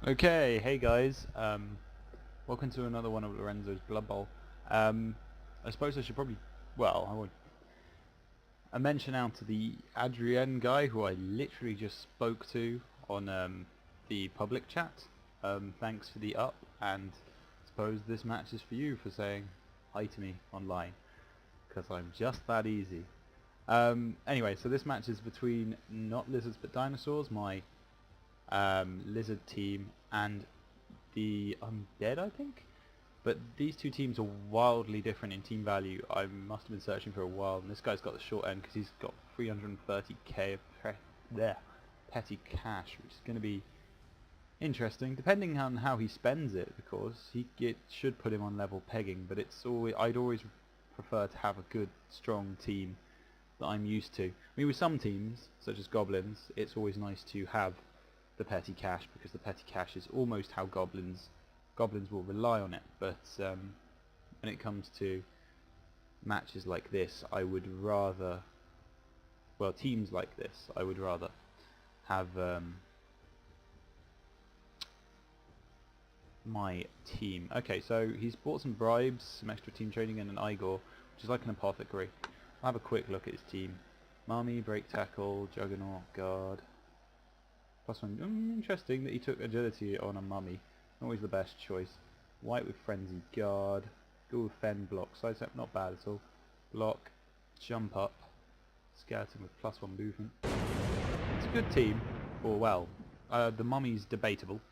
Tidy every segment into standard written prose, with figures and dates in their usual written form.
Okay, hey guys, welcome to another one of Lorenzo's Blood Bowl. I suppose I should probably, well, I would mention out to the Adrian guy who I literally just spoke to on the public chat. Thanks for the up, and I suppose this match is for you for saying hi to me online, because I'm just that easy. Anyway, so this match is between not lizards but dinosaurs, my lizard team, and the Undead, I think. But these two teams are wildly different in team value. I must have been searching for a while, and this guy's got the short end because he's got 330k of petty cash, which is going to be interesting, depending on how he spends it. Of course, it should put him on level pegging, but I'd always prefer to have a good, strong team that I'm used to. I mean, with some teams, such as goblins, it's always nice to have the petty cash, because the petty cash is almost how goblins will rely on it. But when it comes to matches like this, I would rather, well, teams like this, I would rather have my team. Okay, so he's bought some bribes, some extra team training, and an Igor, which is like an apothecary. I'll have a quick look at his team. Mummy, break tackle, juggernaut, guard. Plus one. Interesting that he took agility on a mummy. Always the best choice. White with frenzy, guard. Go with fen, block. Sidestep, not bad at all. Block, jump up. Skeleton with +1 movement. It's a good team. Or well, the mummy's debatable.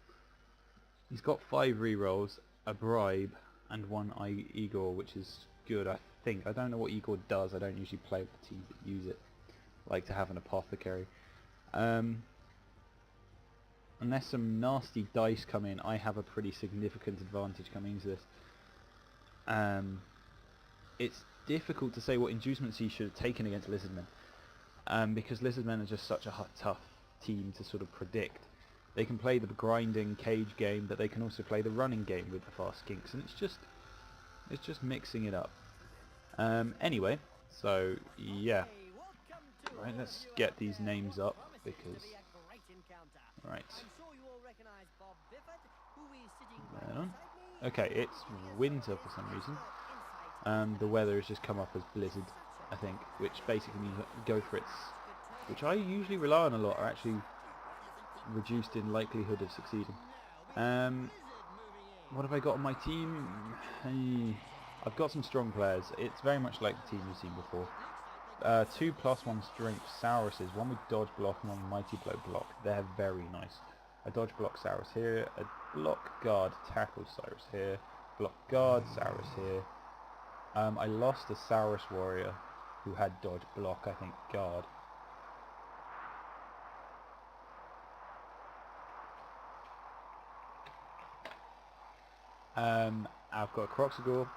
He's got 5 rerolls, a bribe, and 1 Igor, which is good, I think. I don't know what Igor does. I don't usually play with the teams that use it. I like to have an apothecary. Unless some nasty dice come in, I have a pretty significant advantage coming into this. It's difficult to say what inducements he should have taken against lizardmen, because lizardmen are just such a tough team to sort of predict. They can play the grinding cage game, but they can also play the running game with the fast skinks, and it's just mixing it up. Anyway, so yeah, right, let's get these names up, because right. Okay, it's winter for some reason. The weather has just come up as blizzard, I think, which basically means that go for its, which I usually rely on a lot, are actually reduced in likelihood of succeeding. What have I got on my team? I've got some strong players. It's very much like the team you've seen before. 2 +1 strength Sauruses, one with dodge block and one with mighty blow block. They're very nice. A dodge block Saurus here, a block guard tackle Saurus here, block guard Saurus here. I lost a Saurus warrior who had dodge block, I think guard. I've got a Croxagore,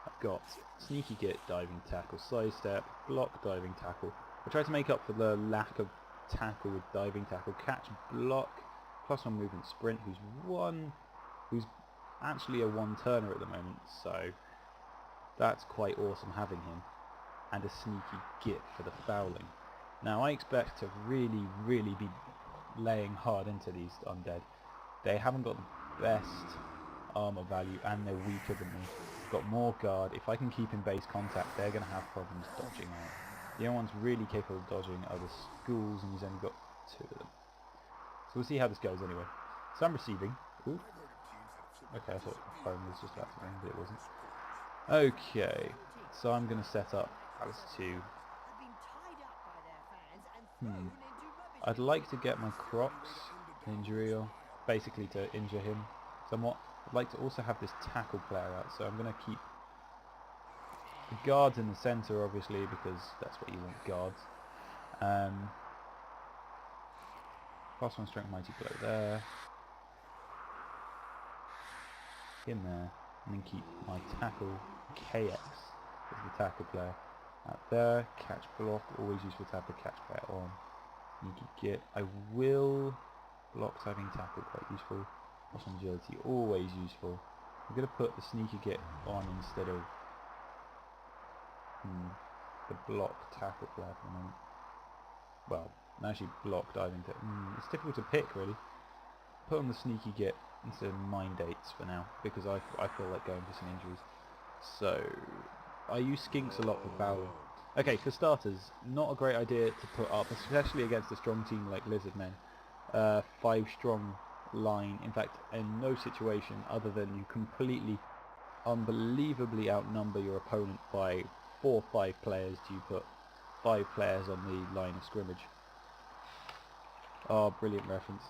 I've got sneaky git, diving tackle, sidestep, block, diving tackle. I tried to make up for the lack of tackle with diving tackle, catch, block, +1 movement, sprint, who's actually a one-turner at the moment, so that's quite awesome having him, and a sneaky git for the fouling. Now I expect to really be laying hard into these undead. They haven't got the best armor value, and they're weaker than me. Got more guard. If I can keep in base contact, they're going to have problems dodging out. The only ones really capable of dodging are the schools, and he's only got 2 of them. So we'll see how this goes anyway. So I'm receiving. Ooh. Okay, I thought the phone was just about to ring, but it wasn't. Okay, so I'm going to set up Alice 2. I'd like to get my Crocs injury, or basically to injure him somewhat. I'd like to also have this tackle player out, so I'm going to keep the guards in the centre, obviously, because that's what you want, guards. +1 strength mighty blow there. In there. And then keep my tackle KX as the tackle player out there. Catch block, always useful to have the catch player on. Sneaky git. I will block diving tackle, quite useful. +1 agility, always useful. I'm going to put the sneaky git on instead of the block tackle player for the moment. Well, actually block diving tackle. It's difficult to pick, really. put on the sneaky git instead of mind dates for now, because I feel like going for some injuries. So I use skinks a lot for bowling. Okay, for starters, not a great idea to put up, especially against a strong team like lizardmen, 5 strong line. In fact, in no situation other than you completely, unbelievably outnumber your opponent by 4 or 5 players, do you put 5 players on the line of scrimmage. Oh, brilliant reference.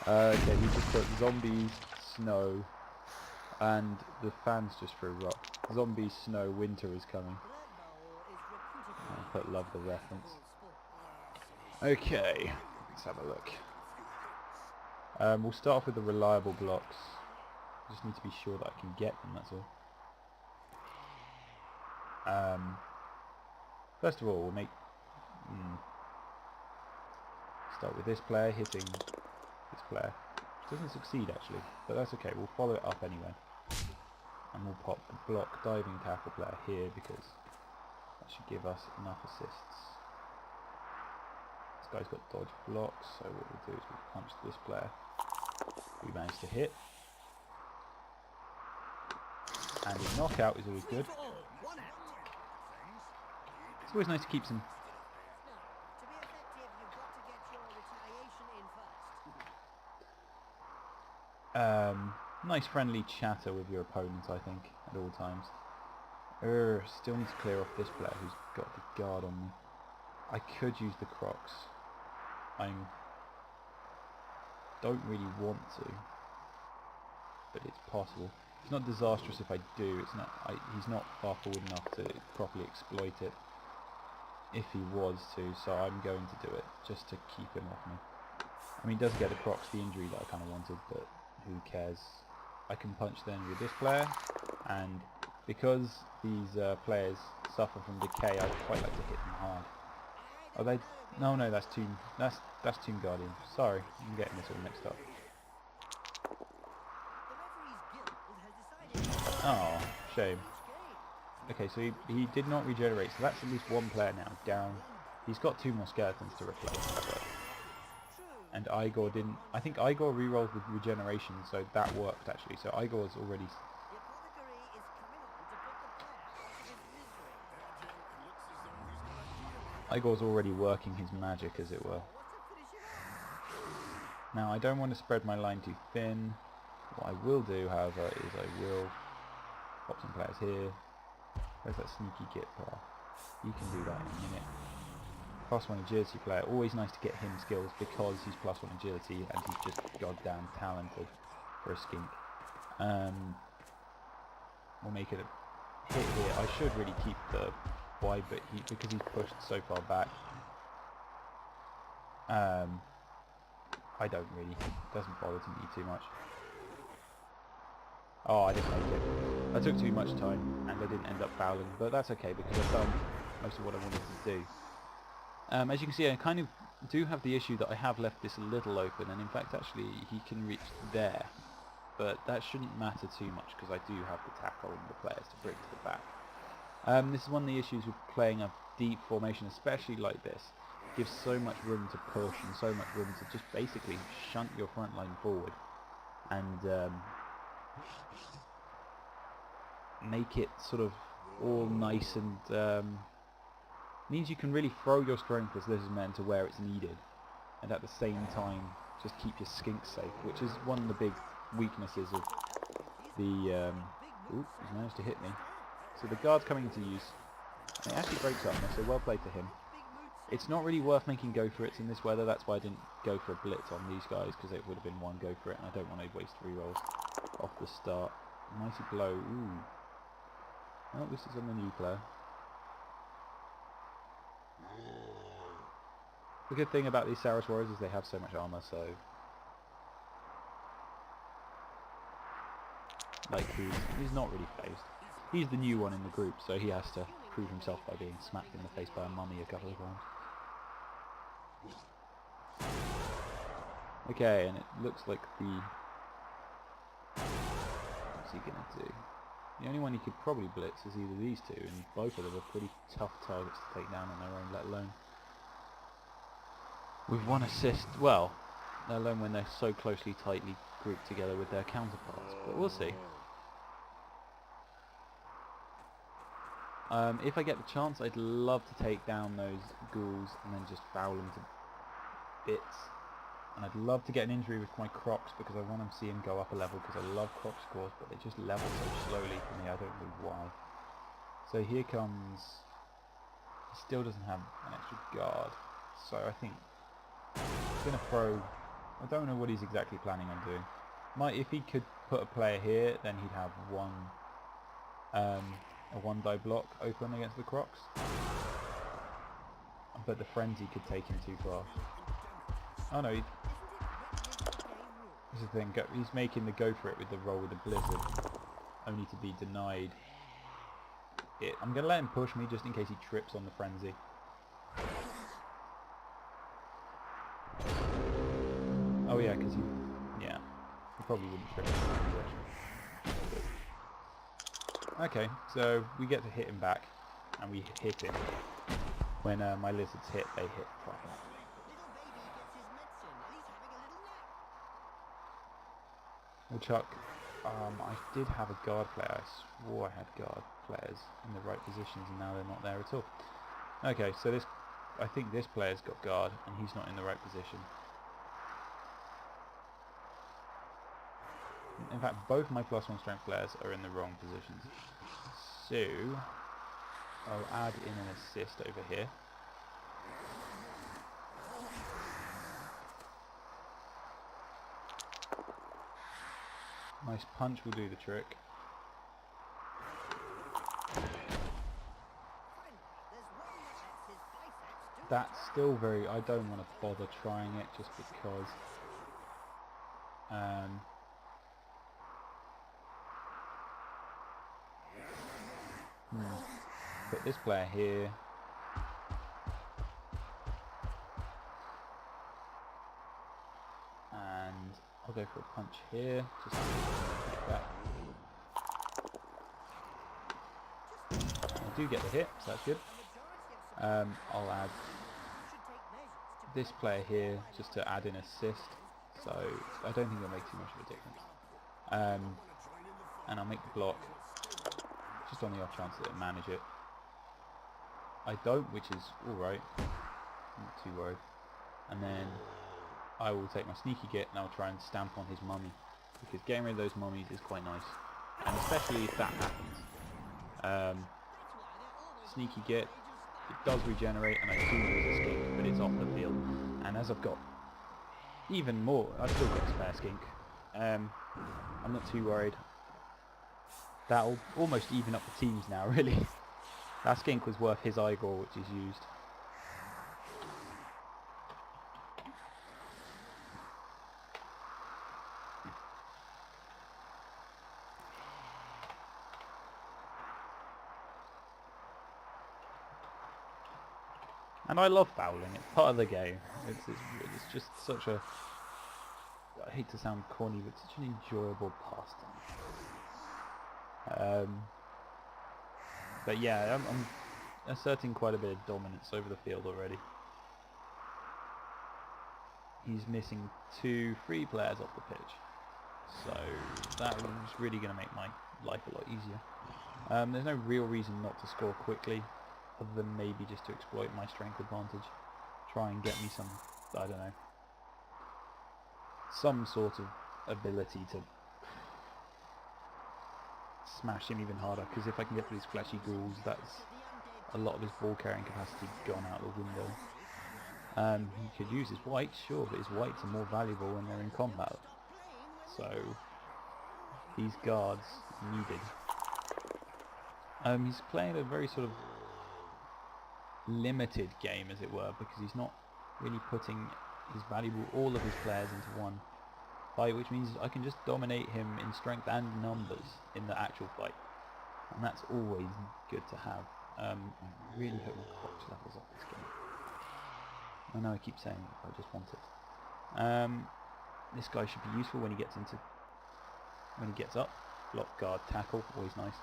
Okay, he just put zombies, snow, and the fans just threw rock. Zombies, snow, winter is coming. I put love the reference. Okay, let's have a look. We'll start off with the reliable blocks. Just need to be sure that I can get them, that's all. First of all, we'll make... start with this player hitting this player. Doesn't succeed actually, but that's okay, we'll follow it up anyway. And we'll pop the block diving tackle player here because that should give us enough assists. This guy's got dodge blocks, so what we'll do is we'll punch this player. We managed to hit. And a knockout is always good. It's always nice to keep some... nice friendly chatter with your opponent, I think, at all times. Still need to clear off this player who's got the guard on me. I could use the crocs. I don't really want to, but it's possible. It's not disastrous if I do. It's not. He's not far forward enough to properly exploit it. If he was to, so I'm going to do it just to keep him off me. I mean, he does get the crocs, the injury that I kind of wanted, but who cares? I can punch then with this player, and because these players suffer from decay, I'd quite like to hit them hard. Are they? No, that's Tomb. That's Tomb Guardian. Sorry, I'm getting this all mixed up. Oh, shame. Okay, so he did not regenerate, so that's at least 1 player now down. He's got 2 more skeletons to replace. But and Igor didn't. I think Igor rerolled with regeneration, so that worked actually. So Igor's already. Igor's already working his magic, as it were. Now I don't want to spread my line too thin. What I will do, however, is I will pop some players here. Where's that sneaky git player? You can do that in a minute. +1 agility player, always nice to get him skills because he's +1 agility and he's just goddamn talented for a skink. We'll make it a hit here. I should really keep the Y, but because he's pushed so far back, I don't really, it doesn't bother to me too much. Oh, I didn't make it. I took too much time and I didn't end up fouling, but that's okay because I've done most of what I wanted to do. As you can see, I kind of do have the issue that I have left this a little open, and in fact actually he can reach there, but that shouldn't matter too much because I do have the tackle and the players to bring to the back. This is one of the issues with playing a deep formation, especially like this. It gives so much room to push and so much room to just basically shunt your front line forward and make it sort of all nice and means you can really throw your strength as lizardmen to where it's needed, and at the same time just keep your skinks safe, which is one of the big weaknesses of the ooh, he's managed to hit me. So the guard's coming into use, and it actually breaks up, so well played to him. It's not really worth making go for it in this weather, that's why I didn't go for a blitz on these guys, because it would have been 1 go for it, and I don't want to waste rerolls off the start. Mighty blow, ooh. Oh, this is on the new player. The good thing about these Saurus warriors is they have so much armor, so like he's not really phased. He's the new one in the group, so he has to prove himself by being smacked in the face by a mummy a couple of times. Okay, and it looks like what's he gonna do? The only one he could probably blitz is either these two, and both of them are pretty tough targets to take down on their own, let alone with one assist. Well, let alone when they're so closely, tightly grouped together with their counterparts. But we'll see. If I get the chance, I'd love to take down those ghouls and then just foul them to bits. And I'd love to get an injury with my crocs because I want to see him go up a level because I love croc scores, but they just level so slowly for me, I don't know why. So here comes... He still doesn't have an extra guard, so I think he's going to throw... I don't know what he's exactly planning on doing. If he could put a player here, then he'd have a one-die block open against the crocs. But the frenzy could take him too far. Oh no, this is the thing, he's making the go for it with the roll with the blizzard, only to be denied it. I'm going to let him push me just in case he trips on the frenzy. Oh yeah, because he probably wouldn't trip on the frenzy. Okay, so we get to hit him back, and we hit him. When my lizards hit, they hit proper. Well, Chuck, I did have a guard player. I swore I had guard players in the right positions, and now they're not there at all. Okay, so I think this player's got guard, and he's not in the right position. In fact, both my +1 strength players are in the wrong positions. So I'll add in an assist over here. Nice punch will do the trick. That's still very... I don't want to bother trying it just because... Put this player here. And I'll go for a punch here. Just like that. I do get the hit, so that's good. I'll add this player here just to add in assist. So I don't think it'll make too much of a difference. And I'll make the block just on the off chance that it'll manage it. I don't, which is alright. I'm not too worried. And then I will take my sneaky git and I'll try and stamp on his mummy. Because getting rid of those mummies is quite nice. And especially if that happens. Sneaky git, it does regenerate and I do lose a skink, but it's off the field. And as I've got even more, I've still got a spare skink. I'm not too worried. That'll almost even up the teams now, really. That skink was worth his Igor, which is used. And I love fouling, it's part of the game. It's just such a... I hate to sound corny, but such an enjoyable pastime. But yeah, I'm asserting quite a bit of dominance over the field already. He's missing 2 free players off the pitch. So that was really going to make my life a lot easier. There's no real reason not to score quickly, other than maybe just to exploit my strength advantage. Try and get me some, I don't know, some sort of ability to smash him even harder, because if I can get these fleshy ghouls, that's a lot of his ball carrying capacity gone out the window. He could use his whites, sure, but his whites are more valuable when they're in combat. So these guards are needed. He's playing a very sort of limited game, as it were, because he's not really putting all of his players into one fight, which means I can just dominate him in strength and numbers in the actual fight, and that's always good to have. I really hope my crotch levels up this game. I know I keep saying it, but I just want it. This guy should be useful when he gets up. Block, guard, tackle, always nice.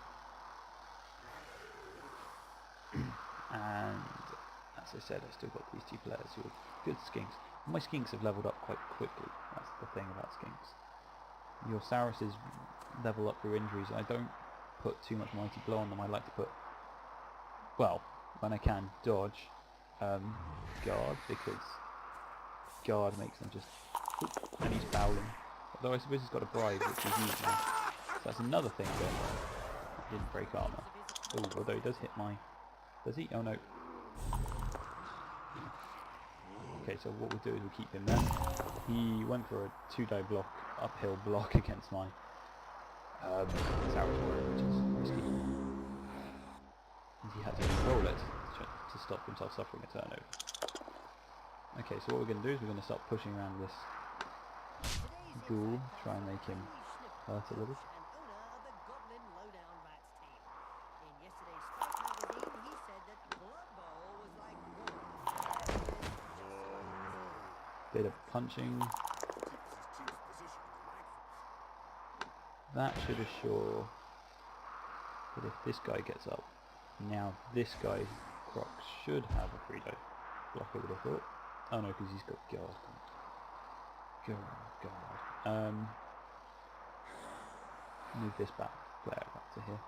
And as I said, I've still got these 2 players who are good skinks. My skinks have leveled up quite quickly. That's the thing about skinks. Your Sauruses level up through injuries. I don't put too much mighty blow on them. I like to put, well, when I can, dodge, guard, because guard makes them just, and he's fouling. Although I suppose he's got a bribe, which is used now. So that's another thing going on. He didn't break armor. Oh, although he does hit my, does he? Oh no. Okay, so what we'll do is we'll keep him there. He went for a 2-die block, uphill block against my Saurus warrior, which is risky. And he had to control it to stop himself suffering a turnover. Okay, so what we're going to do is we're going to start pushing around this ghoul, try and make him hurt a little. Bit of punching. That should assure that if this guy gets up, now this guy, Croc, should have a 3-die block, I would have thought. Oh no, because he's got guard. Guard. Move this player back to here.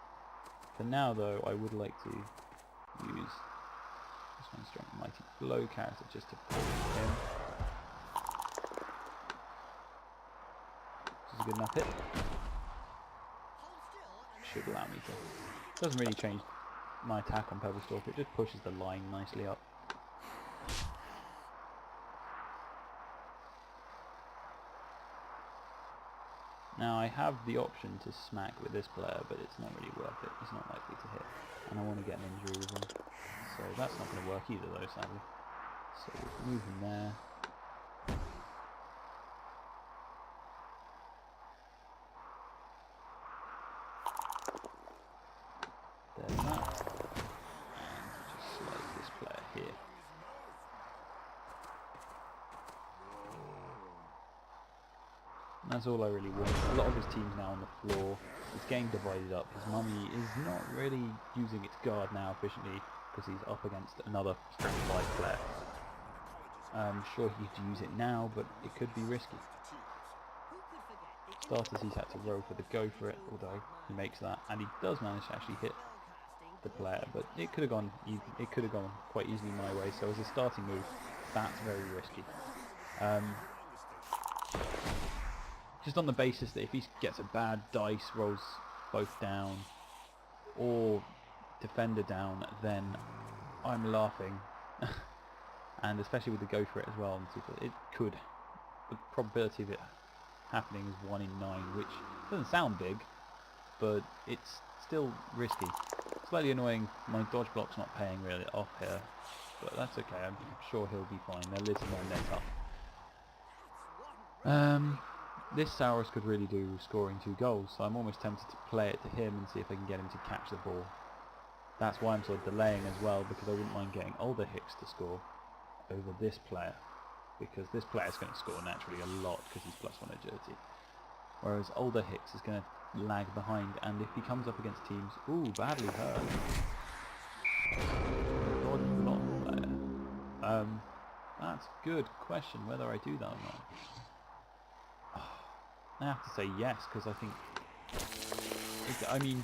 For now though, I would like to use this one strong mighty blow character just to pull him. This is a good enough hit. Should allow me to. Doesn't really change my attack on Pebble Stalk, it just pushes the line nicely up. Now I have the option to smack with this player, but it's not really worth it. It's not likely to hit, and I want to get an injury with him. So that's not going to work either though, sadly. So we'll move him there. There's that. And just slide this player here. And that's all I really want. A lot of his team's now on the floor. It's getting divided up. His mummy is not really using its guard now efficiently because he's up against another strength 5 player. I'm sure he could use it now, but it could be risky. Starters, he's had to roll for the go for it, although he makes that, and he does manage to actually hit the player, but it could have gone quite easily my way. So as a starting move, that's very risky. Just on the basis that if he gets a bad dice, rolls both down, or defender down, then I'm laughing. And especially with the go for it as well, it could. The probability of it happening is 1 in 9, which doesn't sound big, but it's still risky. Slightly annoying, my dodge block's not paying really off here, but that's okay, I'm sure he'll be fine. They're lizardmen, they're tough. This Saurus could really do with scoring 2 goals, so I'm almost tempted to play it to him and see if I can get him to catch the ball. That's why I'm sort of delaying as well, because I wouldn't mind getting older Hicks to score over this player, because this player is going to score naturally a lot because he's +1 agility, whereas older Hicks is going to lag behind, and if he comes up against teams, ooh, badly hurt. Dodge block player. That's a good question whether I do that or not. I have to say yes, because I think, I mean,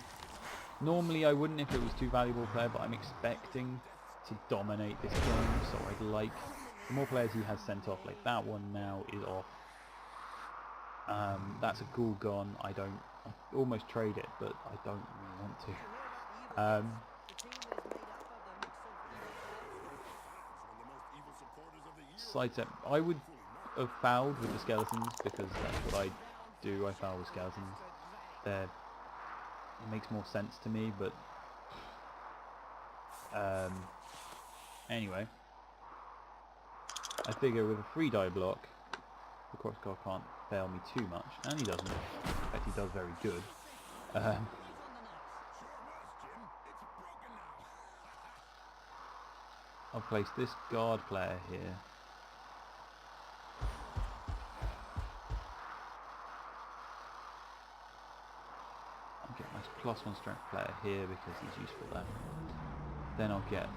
normally I wouldn't if it was too valuable a player, but I'm expecting to dominate this game, so I'd like, the more players he has sent off, like that one now is off. That's a ghoul gone. I almost trade it, but I don't really want to. Sidestep, I would have fouled with the skeletons, because that's what I do. I foul with skeletons. It makes more sense to me, but anyway, I figure with a 3-die block, the Crossguard can't fail me too much, and he doesn't. In fact, he does very good. I'll place this guard player here. I'll get my +1 strength player here because he's useful there. Then I'll get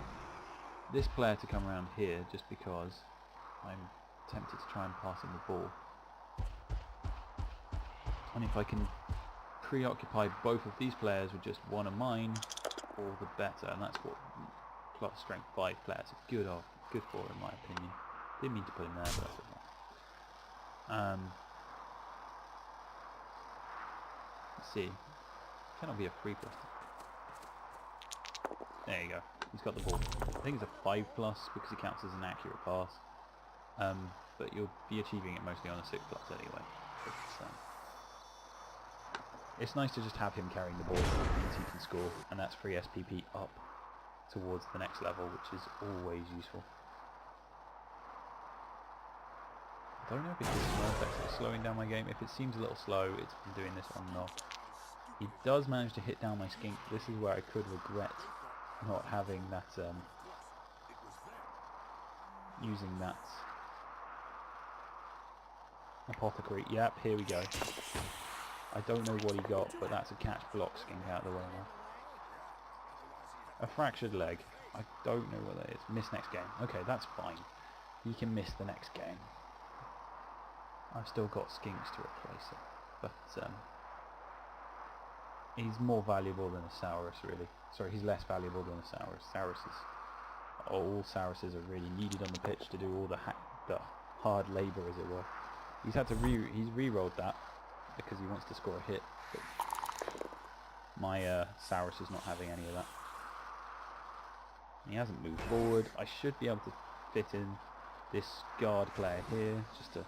this player to come around here just because I'm tempted to try and pass him the ball. And if I can preoccupy both of these players with just one of mine, all the better. And that's what plus strength 5 players are good for, in my opinion. Didn't mean to put him there, but that's okay. Let's see. Cannot be a 3+. There you go. He's got the ball. I think it's a 5+ because it counts as an accurate pass. But you'll be achieving it mostly on a 6+ anyway. It's nice to just have him carrying the ball, means he can score, and that's free SPP up towards the next level, which is always useful. I don't know if it's the Smurfs that's slowing down my game. If it seems a little slow, it's been doing this on and off. He does manage to hit down my skink. This is where I could regret not having that, using that apothecary. Yep, here we go. I don't know what he got, but that's a catch block skink out of the way now. A fractured leg. I don't know what that is. Miss next game. Okay, that's fine. He can miss the next game. I've still got skinks to replace it, but he's more valuable than a Saurus, really. Sorry, he's less valuable than a Saurus. All Sauruses are really needed on the pitch to do all the hard labour, as it were. He's had to he's re-rolled that because he wants to score a hit, but my Saurus is not having any of that. He hasn't moved forward. I should be able to fit in this guard player here just to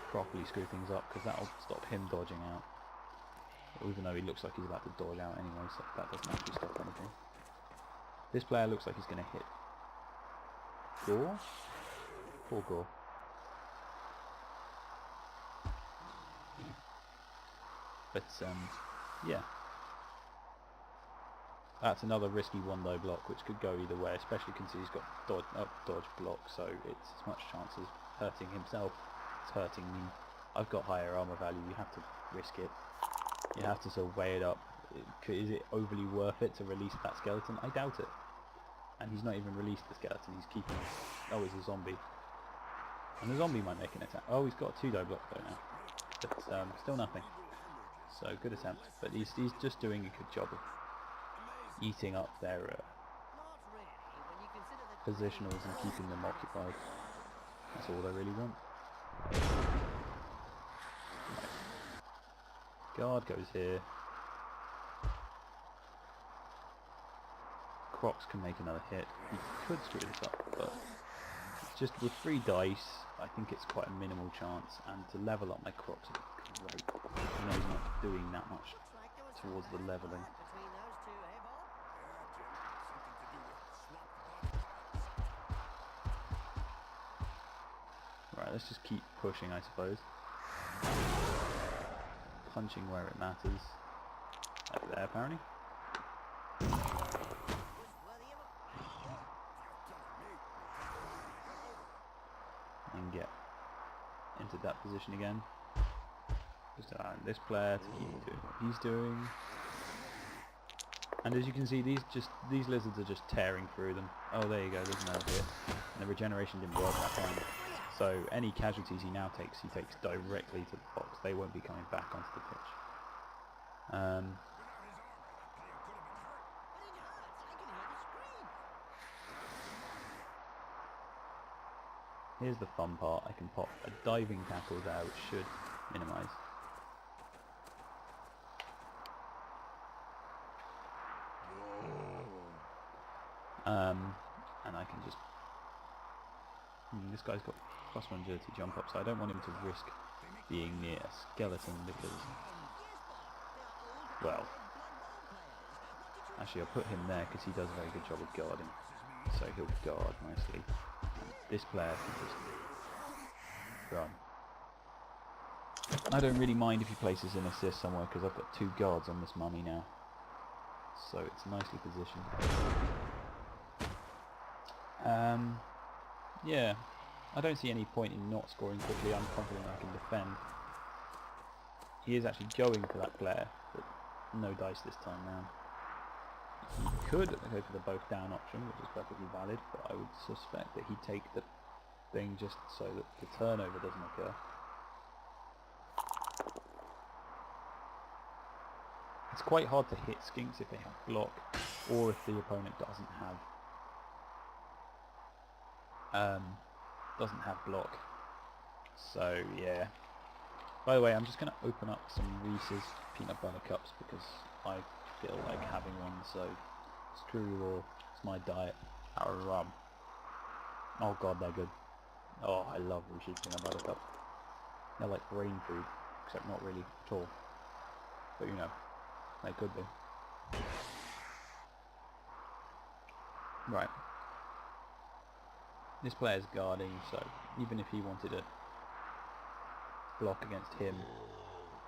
properly screw things up, because that'll stop him dodging out. Even though he looks like he's about to dodge out anyway, so that doesn't actually stop anything. This player looks like he's going to hit Gore? Poor Gore. But, yeah. That's another risky one-though block, which could go either way, especially since he's got dodge block, so it's as much chance as hurting himself as hurting me. I've got higher armor value, you have to risk it. You have to sort of weigh it up. Is it overly worth it to release that skeleton? I doubt it. And he's not even released the skeleton, he's keeping it. Oh, he's a zombie. And the zombie might make an attack. Oh, he's got a 2-die block though now. But still nothing. So, good attempt. But he's just doing a good job of eating up their positionals and keeping them occupied. That's all they really want. Guard goes here. Crocs can make another hit. He could screw this up, but just with 3 dice, I think it's quite a minimal chance. And to level up my Crocs would be great. You know, he's not doing that much towards the leveling. Right, let's just keep pushing, I suppose. Punching where it matters. Over there, apparently. And get into that position again. Just allow this player to keep doing what he's doing. And as you can see, these lizards are just tearing through them. Oh, there you go, there's another hit. And the regeneration didn't work that time. So any casualties he now takes, he takes directly to the box. They won't be coming back onto the pitch. Here's the fun part. I can pop a diving tackle there, which should minimise. And I can just... this guy's got +1 agility jump up, so I don't want him to risk being near a skeleton because... well... actually, I'll put him there because he does a very good job of guarding. So he'll guard nicely. And this player can just run. I don't really mind if he places an assist somewhere because I've got 2 guards on this mummy now. So it's nicely positioned. Yeah, I don't see any point in not scoring quickly. I'm confident I can defend. He is actually going for that player, but no dice this time round. He could go for the both down option, which is perfectly valid, but I would suspect that he'd take the thing just so that the turnover doesn't occur. It's quite hard to hit skinks if they have block, or if the opponent doesn't have block. So yeah. By the way, I'm just going to open up some Reese's peanut butter cups because I feel like having one. So screw you all. It's my diet. Oh god, they're good. Oh, I love Reese's peanut butter cups. They're like brain food, except not really at all. But you know, they could be. Right. This player's guarding, so even if he wanted a block against him,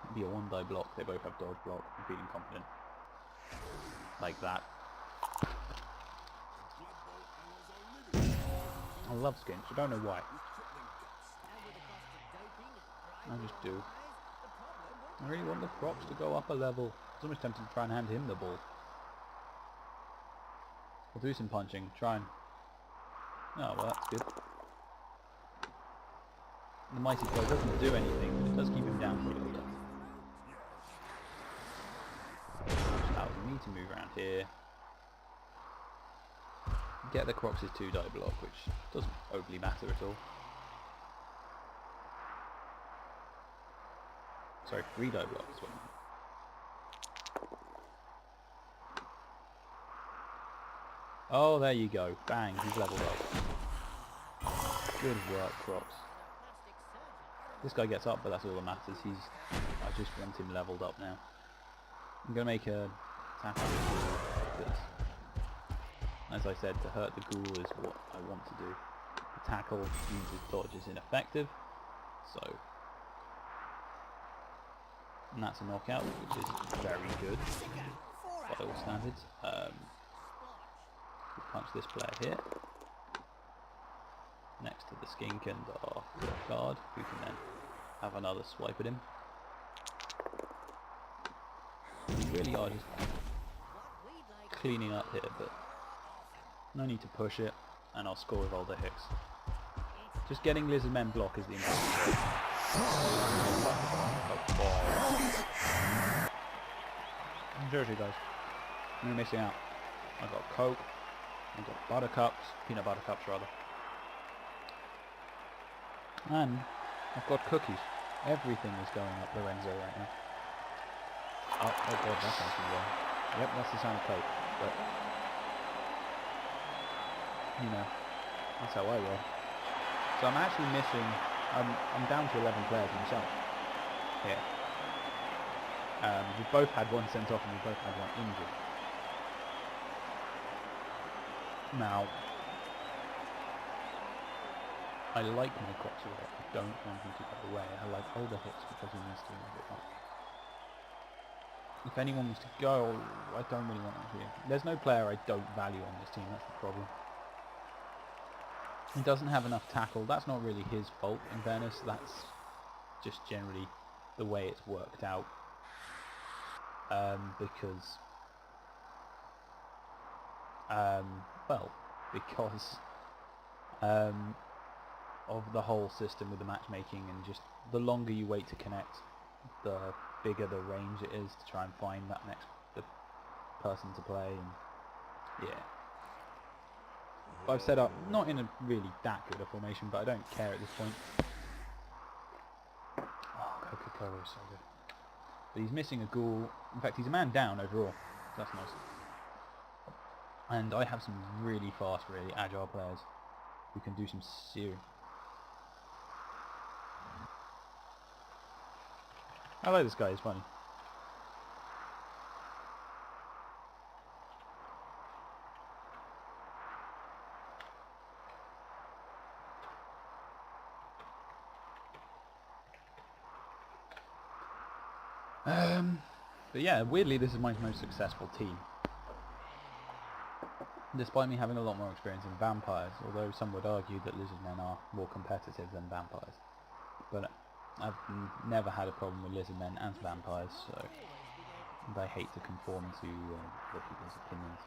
it'd be a one-die block. They both have dodge block. I'm feeling confident. Like that. I love skinks. I don't know why. I just do. I really want the props to go up a level. I was almost tempted to try and hand him the ball. I'll do some punching. Try and... Oh, well, that's good. The mighty blow doesn't do anything, but it does keep him down for a little bit. Which allows me to move around here. Get the Crocs' 2-die block, which doesn't overly matter at all. Sorry, 3-die block as well. Oh, there you go. Bang, he's leveled up. Good work, Crocs. This guy gets up, but that's all that matters. I just want him leveled up now. I'm going to make a tackle because, as I said, to hurt the ghoul is what I want to do. The tackle means his dodge is ineffective, so... And that's a knockout, which is very good by all standards. We'll punch this player here, next to the skink and our guard, who can then have another swipe at him. We really are just cleaning up here, but no need to push it, and I'll score with all the hits. Just getting lizardmen block is the important thing. Seriously guys, you're missing out. I've got Coke, I've got buttercups, peanut butter cups rather. And I've got cookies. Everything is going up Lorenzo right now. Oh god, that sounds wrong. Yep, that's the sound of Coke. But, you know, that's how I roll. So I'm actually missing, I'm down to 11 players myself here. We've both had one sent off and we've both had one injured. Now, I like my Crocs away. I don't want him to go away. I like older hits because he needs to be a bit up. If anyone was to go, I don't really want him here. There's no player I don't value on this team, that's the problem. He doesn't have enough tackle. That's not really his fault, in fairness. That's just generally the way it's worked out. Because of the whole system with the matchmaking, and just the longer you wait to connect, the bigger the range it is to try and find that next person to play, and yeah. I've set up, not in a really that good a formation, but I don't care at this point. Oh, Coca-Cola is so good. But he's missing a ghoul. In fact, he's a man down overall. So that's nice. And I have some really fast, really agile players who can do some serious... I like this guy, he's funny. But yeah, weirdly this is my most successful team. Despite me having a lot more experience in vampires, although some would argue that lizardmen are more competitive than vampires. But I've never had a problem with lizardmen and vampires, so... And I hate to conform to other people's opinions.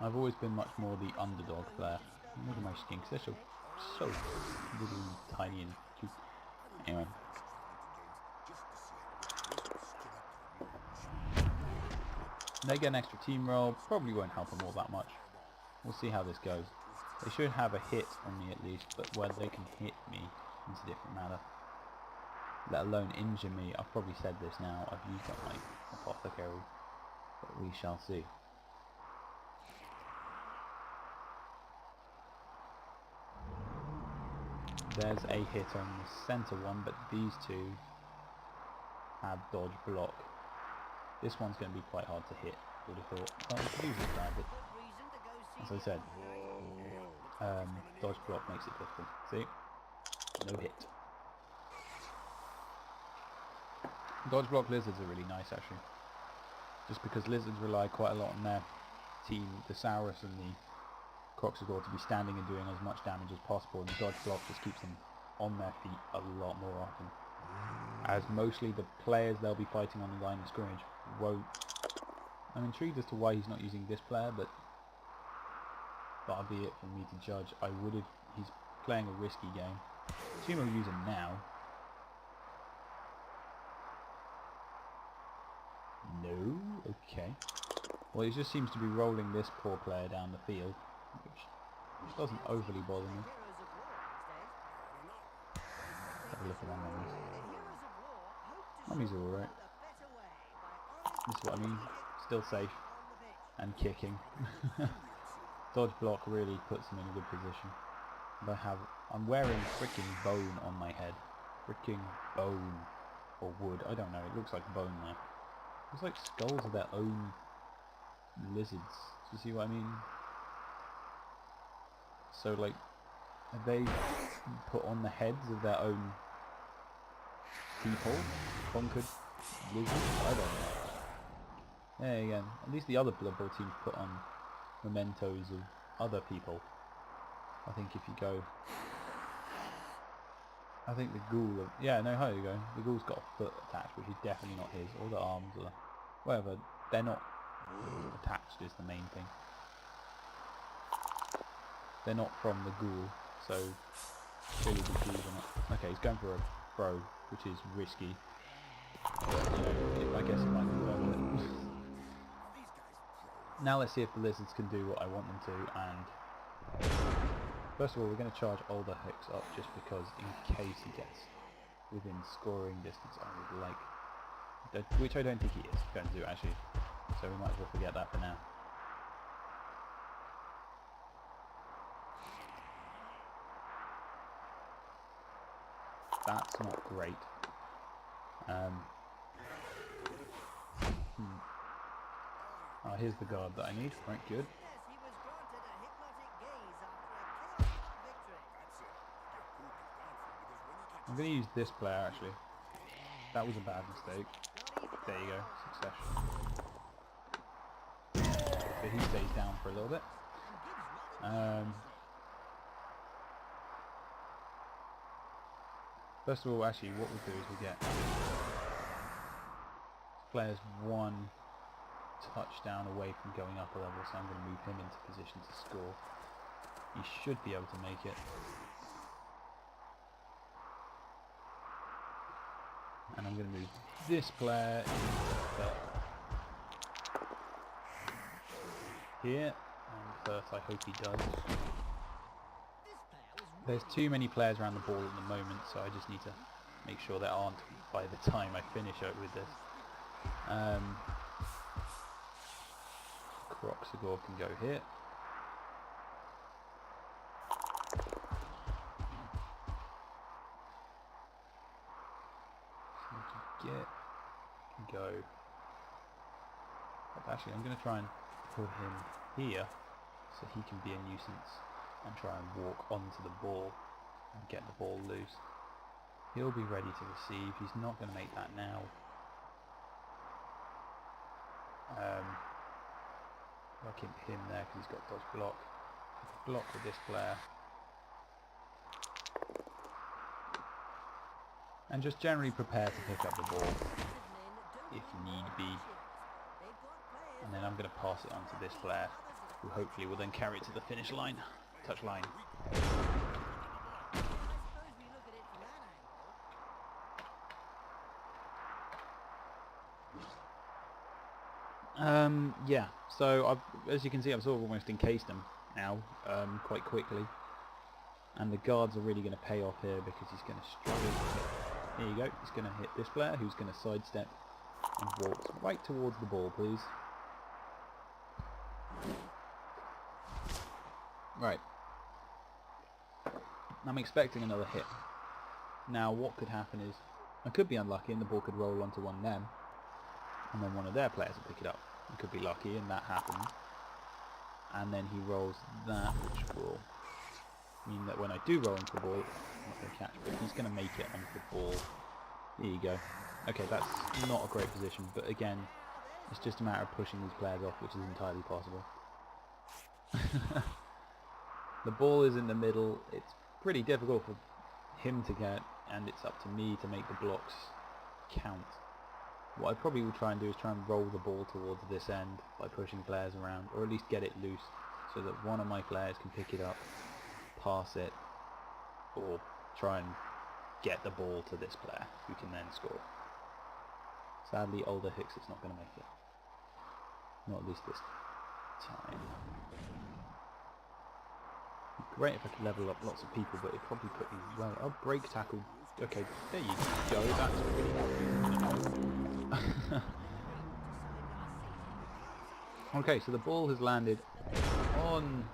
I've always been much more the underdog player. Look at my skinks, they're so little tiny and cute. Anyway. They get an extra team roll, probably won't help them all that much. We'll see how this goes. They should have a hit on me at least, but whether they can hit me is a different matter. Let alone injure me. I've probably said this now, I've used up my apothecary, but we shall see. There's a hit on the centre one, but these two have dodge block. This one's going to be quite hard to hit, would have thought. Oh, I could use this guy, but as I said, dodge block makes it difficult. See? No hit. Dodge block lizards are really nice actually. Just because lizards rely quite a lot on their team, the Saurus and the Croxagore, to be standing and doing as much damage as possible, and the dodge block just keeps them on their feet a lot more often. As mostly the players they'll be fighting on the line of scrimmage won't. I'm intrigued as to why he's not using this player, but that'll be it for me to judge. He's playing a risky game. I assume I'll use him now. No? Okay. Well, he just seems to be rolling this poor player down the field, which doesn't overly bother me. Have a look at my mummies. Mummies are alright. This is what I mean. Still safe. And kicking. Dodge block really puts him in a good position. And I'm wearing freaking bone on my head. Freaking bone. Or wood. I don't know. It looks like bone there. It's like skulls of their own lizards. Do you see what I mean? So like, have they put on the heads of their own people? Conquered lizards? I don't know. There you go. At least the other Blood Bowl teams put on mementos of other people. I think if you go... I think the ghoul... yeah, no, here you go. The ghoul's got a foot attached, which is definitely not his. Or the arms, or whatever. They're not attached is the main thing. They're not from the ghoul, so clearly the ghouls are not. Okay, he's going for a throw, which is risky. You know, I guess it might be worth it. Now let's see if the lizards can do what I want them to, and first of all we're going to charge Older Hicks up just because in case he gets within scoring distance I would like, which I don't think he is going to do actually, so we might as well forget that for now. That's not great. Oh, here's the guard that I need. Right, good. I'm going to use this player actually. That was a bad mistake. There you go. Success. So he stays down for a little bit. First of all, actually, what we'll do is we get players one touchdown away from going up a level, so I'm going to move him into position to score. He should be able to make it. And I'm going to move this player into here, and first I hope he does. There's too many players around the ball at the moment, so I just need to make sure there aren't by the time I finish up with this. Croxagore can go here. So can go. But actually, I'm going to try and put him here so he can be a nuisance and try and walk onto the ball and get the ball loose. He'll be ready to receive. He's not going to make that now. I'll keep him there because he's got dodge block. Block with this player. And just generally prepare to pick up the ball if need be. And then I'm going to pass it on to this player, who hopefully will then carry it to the finish line. touch line. Yeah, so as you can see, I've sort of almost encased them now, quite quickly. And the guards are really going to pay off here because he's going to struggle. Here you go, he's going to hit this player who's going to sidestep and walks right towards the ball, please. Right. I'm expecting another hit. Now what could happen is, I could be unlucky and the ball could roll onto one of them, and then one of their players will pick it up. I could be lucky and that happens. And then he rolls that, which will mean that when I do roll into the ball, I'm not going to catch, but he's going to make it onto the ball. There you go. Okay, that's not a great position, but again, it's just a matter of pushing these players off, which is entirely possible. The ball is in the middle. It's pretty difficult for him to get, and it's up to me to make the blocks count. What I probably will try and do is try and roll the ball towards this end by pushing players around, or at least get it loose so that one of my players can pick it up, pass it, or try and get the ball to this player who can then score. Sadly, older Hicks is not going to make it. Not at least this time. Great if I could level up lots of people, but it probably put me well. Oh, break tackle. Okay, there you go. That's really Okay, so the ball has landed on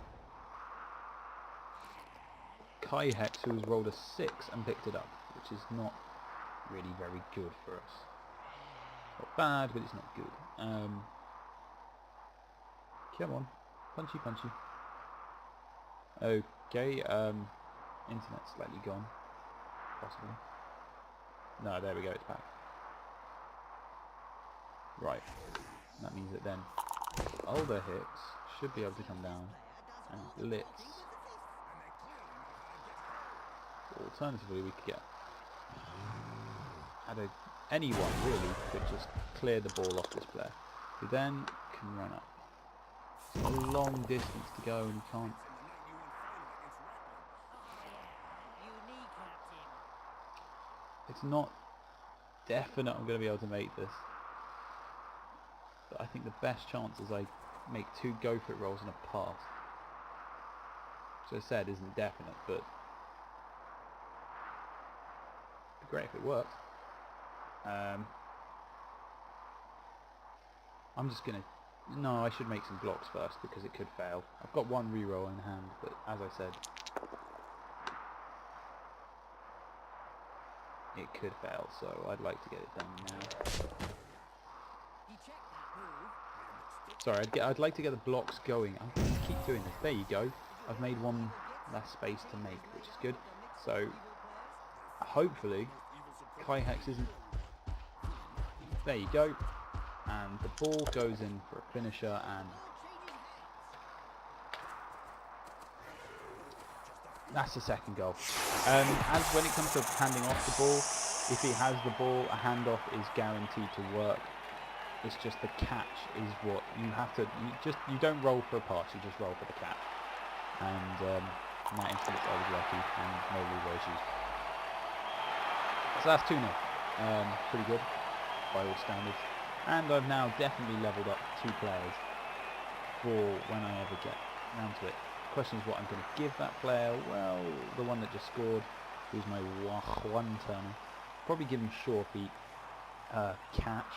Kai Hex, who has rolled a 6 and picked it up, which is not really very good for us. Not bad, but it's not good. Come on, punchy, punchy. Okay, internet's slightly gone, possibly. No, there we go, it's back. Right, that means that then older Hicks should be able to come down and blitz. Alternatively, we could get anyone really could just clear the ball off this player, who then can run up. It's a long distance to go and he can't. It's not definite I'm going to be able to make this, but I think the best chance is I make 2 go for it rolls and a pass, which I said isn't definite, but it'd be great if it worked. I'm just going to... No, I should make some blocks first because it could fail. I've got 1 reroll in hand, but as I said, it could fail, so I'd like to get it done now. Sorry, I'd like to get the blocks going. I'm going to keep doing this. There you go. I've made 1 less space to make, which is good. So, hopefully, Kai Hex isn't... There you go. And the ball goes in for a finisher, and that's the second goal. As when it comes to handing off the ball, if he has the ball, a handoff is guaranteed to work. It's just the catch is what you have to. You don't roll for a pass, you just roll for the catch. And in that instance, I was lucky, and no reroll issues. So that's 2-0. Pretty good by all standards. And I've now definitely leveled up 2 players for when I ever get round to it. The question is what I'm going to give that player. Well, the one that just scored, who's my one turner. Probably give him sure feet, catch,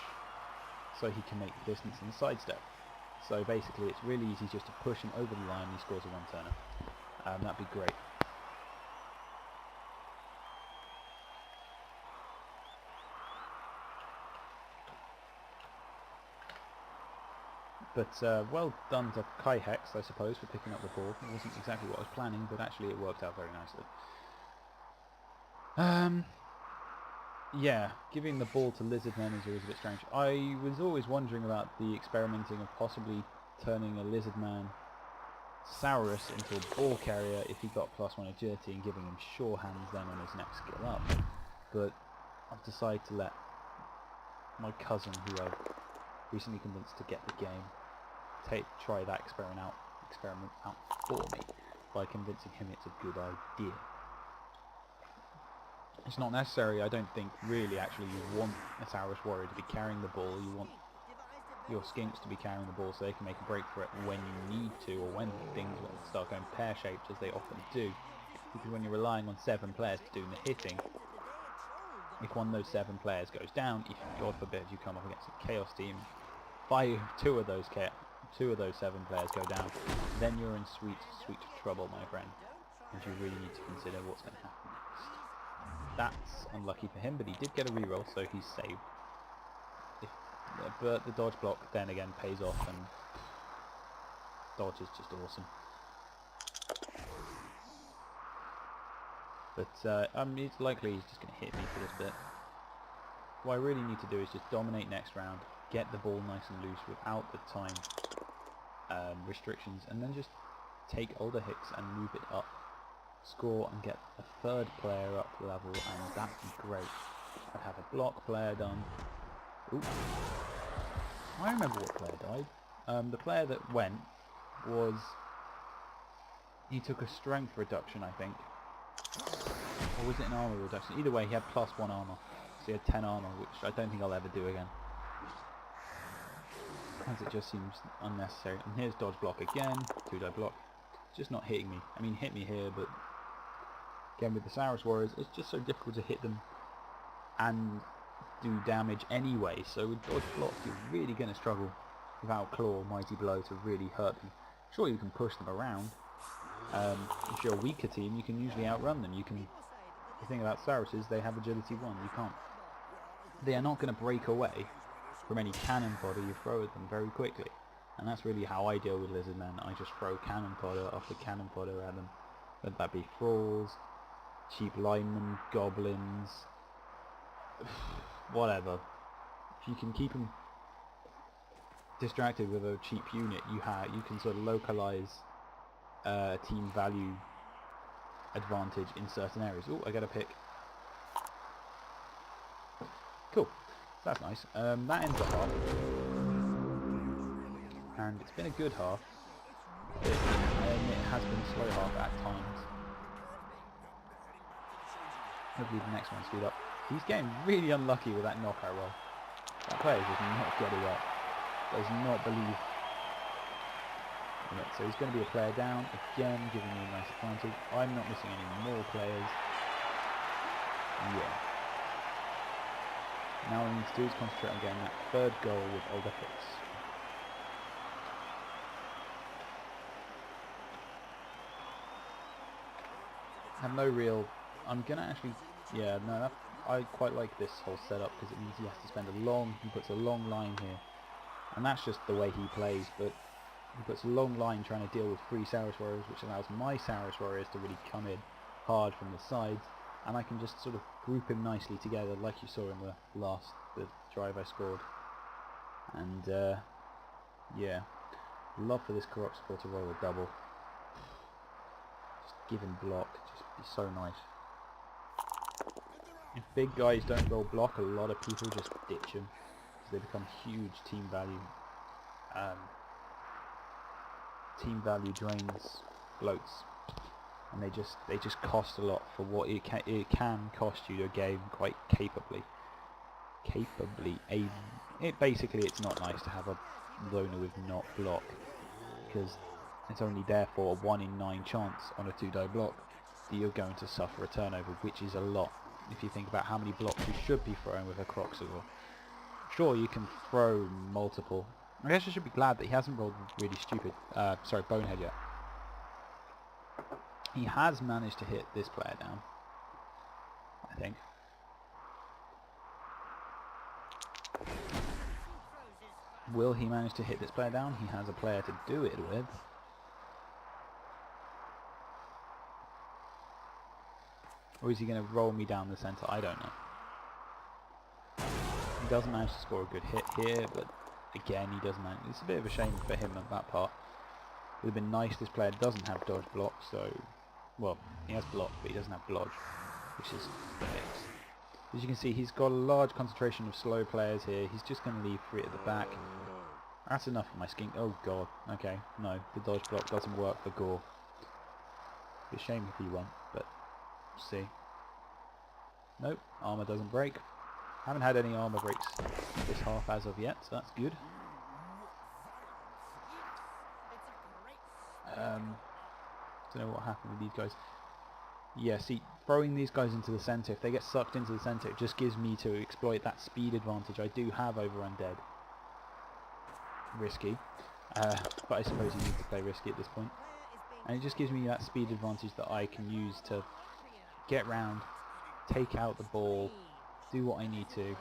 so he can make the distance and sidestep. So basically it's really easy just to push him over the line and he scores a 1 turner. That'd be great. But well done to Kai Hex, I suppose, for picking up the ball. It wasn't exactly what I was planning, but actually it worked out very nicely. Yeah, giving the ball to lizardmen is always a bit strange. I was always wondering about the experimenting of possibly turning a lizardman Saurus into a ball carrier if he got +1 agility and giving him sure hands then on his next skill up. But I've decided to let my cousin, who I've recently convinced to get the game, try that experiment out for me. by convincing him it's a good idea. It's not necessary, I don't think, really, actually, you want a Saurus warrior to be carrying the ball. You want your skinks to be carrying the ball so they can make a break for it when you need to, or when things start going pear-shaped, as they often do. Because when you're relying on 7 players to do the hitting, if one of those 7 players goes down, if God forbid you come up against a Chaos team, two of those 7 players go down, then you're in sweet trouble, my friend, and you really need to consider what's going to happen next. That's unlucky for him, but he did get a reroll, so he's saved. But the dodge block then again pays off, and dodge is just awesome. But it's likely he's just going to hit me for this bit. What I really need to do is just dominate next round, get the ball nice and loose without the time restrictions, and then just take older hits and move it up, score and get a 3rd player up level, and that'd be great. I'd have a block player done. Ooh. I remember what player died. The player that went was... he took a strength reduction, I think. Or was it an armor reduction? Either way, he had +1 armor. So he had 10 armor, which I don't think I'll ever do again, as it just seems unnecessary. And here's dodge block again, 2-die block. It's just not hitting me. I mean, hit me here, but again with the Saurus warriors, it's just so difficult to hit them and do damage anyway. So with dodge block, you're really going to struggle without claw or mighty blow to really hurt them. Sure, you can push them around. If you're a weaker team, you can usually outrun them. The thing about Saurus is they have agility 1. You can't. They are not going to break away from any cannon fodder you throw at them very quickly, and that's really how I deal with lizardmen. I just throw cannon fodder after cannon fodder at them, whether that be thralls, cheap linemen, goblins, whatever. If you can keep them distracted with a cheap unit, you can sort of localize team value advantage in certain areas. Oh, I get a pick. Cool. That's nice. That ends the half. And it's been a good half. It has been a slow half at times. Hopefully the next one speed up. He's getting really unlucky with that knockout roll. That player does not get it up. Does not believe. Yeah, so he's going to be a player down, again giving me a nice advantage. I'm not missing any more players. Yeah. Now all we need to do is concentrate on getting that 3rd goal with older hits. I have no real... I'm going to actually... Yeah, no, I quite like this whole setup because it means he has to spend he puts a long line here. And that's just the way he plays, but he puts a long line trying to deal with 3 Saurus warriors, which allows my Saurus warriors to really come in hard from the sides, and I can just sort of group him nicely together like you saw in the drive I scored. And yeah, love for this corrupt support to roll a double. Just give him block, just be so nice. If big guys don't roll block, a lot of people just ditch them because they become huge team value. Team value drains bloats, and they just cost a lot for what it can cost you a game quite capably. Basically, it's not nice to have a loner with not block, because it's only therefore a 1 in 9 chance on a 2-die block that you're going to suffer a turnover, which is a lot if you think about how many blocks you should be throwing with a Croxivore. Sure, you can throw multiple. I guess I should be glad that he hasn't rolled really stupid, Bonehead yet. He has managed to hit this player down, I think. Will he manage to hit this player down? He has a player to do it with. Or is he going to roll me down the centre? I don't know. He doesn't manage to score a good hit here, but again, he doesn't manage. It's a bit of a shame for him at that part. It would have been nice. This player doesn't have dodge block, so... Well, he has block, but he doesn't have blodge, which is the mix. As you can see, he's got a large concentration of slow players here. He's just going to leave 3 at the back. That's enough for my skink. Oh god. Okay, no. The dodge block doesn't work for Gore. Be a shame if he won, but we'll see. Nope, armor doesn't break. Haven't had any armor breaks this half as of yet, so that's good. Don't know what happened with these guys. Yeah, see, throwing these guys into the centre, if they get sucked into the centre, it just gives me to exploit that speed advantage I do have over Undead. Risky, but I suppose you need to play risky at this point. And it just gives me that speed advantage that I can use to get round, take out the ball, do what I need to,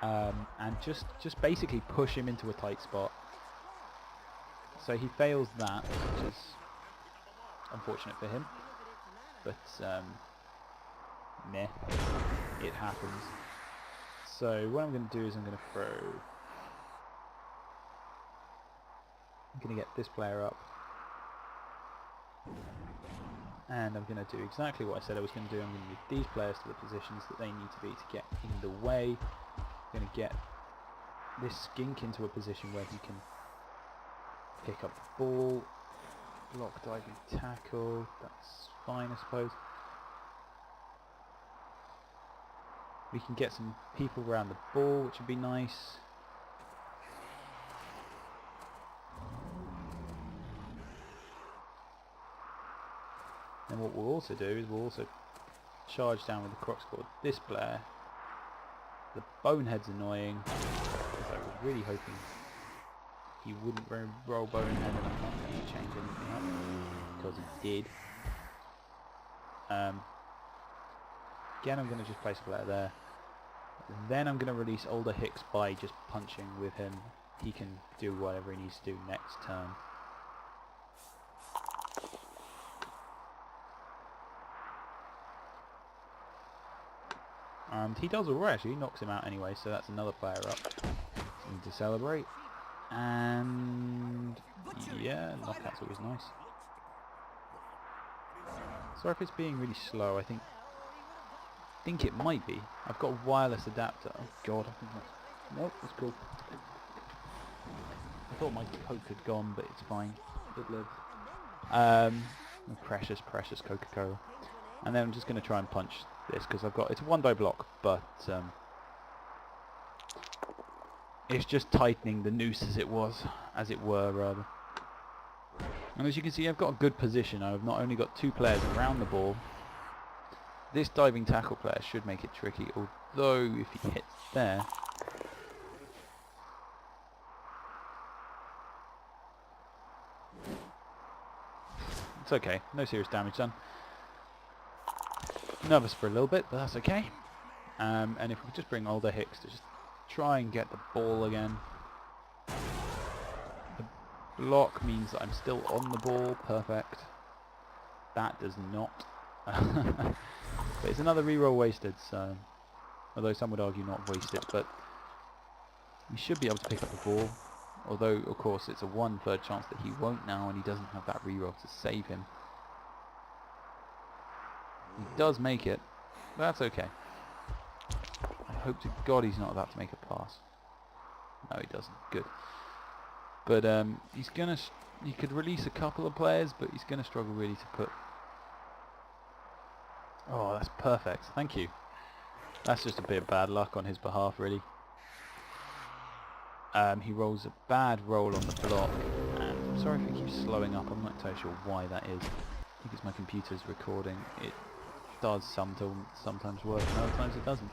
and just basically push him into a tight spot. So he fails that, which is unfortunate for him, but meh, it happens. So what I'm going to do is I'm going to throw, I'm going to get this player up, and I'm going to do exactly what I said I was going to do. I'm going to move these players to the positions that they need to be to get in the way. I'm going to get this skink into a position where he can pick up the ball, block, diving, tackle, that's fine I suppose. We can get some people around the ball, which would be nice. And what we'll also do is we'll also charge down with the crossbow this player. The bonehead's annoying, because I was really hoping he wouldn't roll bonehead, and I'm not going to change anything up, because he did. Again, I'm going to just place a player there. Then I'm going to release Older Hicks by just punching with him. He can do whatever he needs to do next turn. And he does alright actually, he knocks him out anyway, so that's another player up. Need to celebrate. And yeah, knockout's always nice. Sorry if it's being really slow, I think it might be. I've got a wireless adapter. Oh god, I think that's... Nope, that's cool. I thought my Coke had gone, but it's fine. It lived. Precious, precious Coca-Cola. And then I'm just going to try and punch this, because I've got... It's a one-die block, but... it's just tightening the noose as it were, rather. And as you can see, I've got a good position. I've not only got two players around the ball. This diving tackle player should make it tricky, although if he hits there... It's okay, no serious damage done. Nervous for a little bit, but that's okay. And if we could just bring Older Hicks to just try and get the ball again. The block means that I'm still on the ball, perfect. That does not. But it's another reroll wasted, so... Although some would argue not wasted, but... We should be able to pick up the ball. Although, of course, it's a 1/3 chance that he won't now, and he doesn't have that reroll to save him. He does make it, but that's okay. I hope to God he's not about to make a pass. No, he doesn't. Good. But he's gonna... He could release a couple of players, but he's gonna struggle really to put... Oh, that's perfect. Thank you. That's just a bit of bad luck on his behalf, really. He rolls a bad roll on the block, and I'm sorry if it keeps slowing up. I'm not entirely sure why that is. I think it's my computer's recording. It does sometimes work, and other times it doesn't.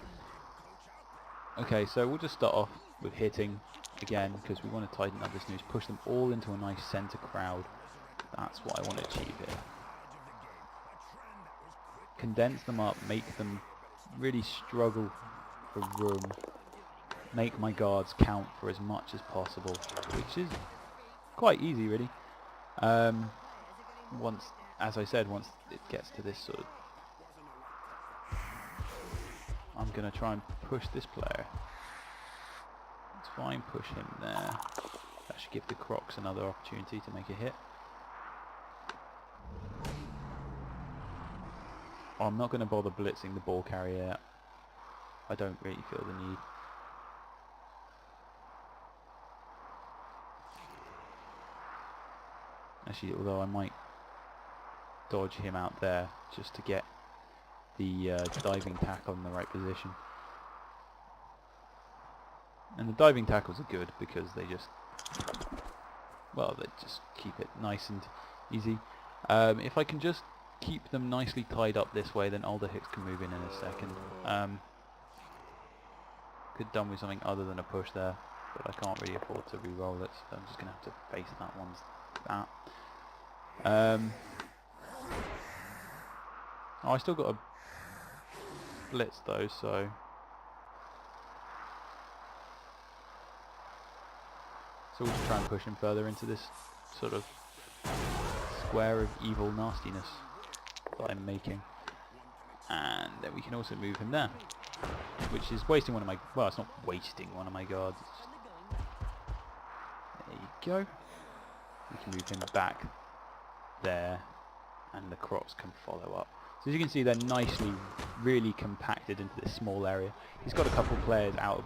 Okay, so we'll just start off with hitting again, because we want to tighten up this noose, push them all into a nice centre crowd. That's what I want to achieve here. Condense them up, make them really struggle for room. Make my guards count for as much as possible, which is quite easy really. Once, as I said, once it gets to this sort of... I'm going to try and push this player. It's fine, push him there. That should give the Crocs another opportunity to make a hit. Oh, I'm not going to bother blitzing the ball carrier. I don't really feel the need. Actually, although I might dodge him out there just to get the diving tackle in the right position. And the diving tackles are good because they just, well, they just keep it nice and easy. If I can just keep them nicely tied up this way, then older Hicks can move in a second. Could done with something other than a push there, but I can't really afford to re-roll it, so I'm just going to have to face that one. Oh, I still got a blitz though, so we'll just try and push him further into this sort of square of evil nastiness that I'm making. And then we can also move him there, which is wasting one of my, well, it's not wasting one of my guards. It's just, there you go. We can move him back there, and the Crocs can follow up. So as you can see, they're nicely, really compacted into this small area. He's got a couple players out of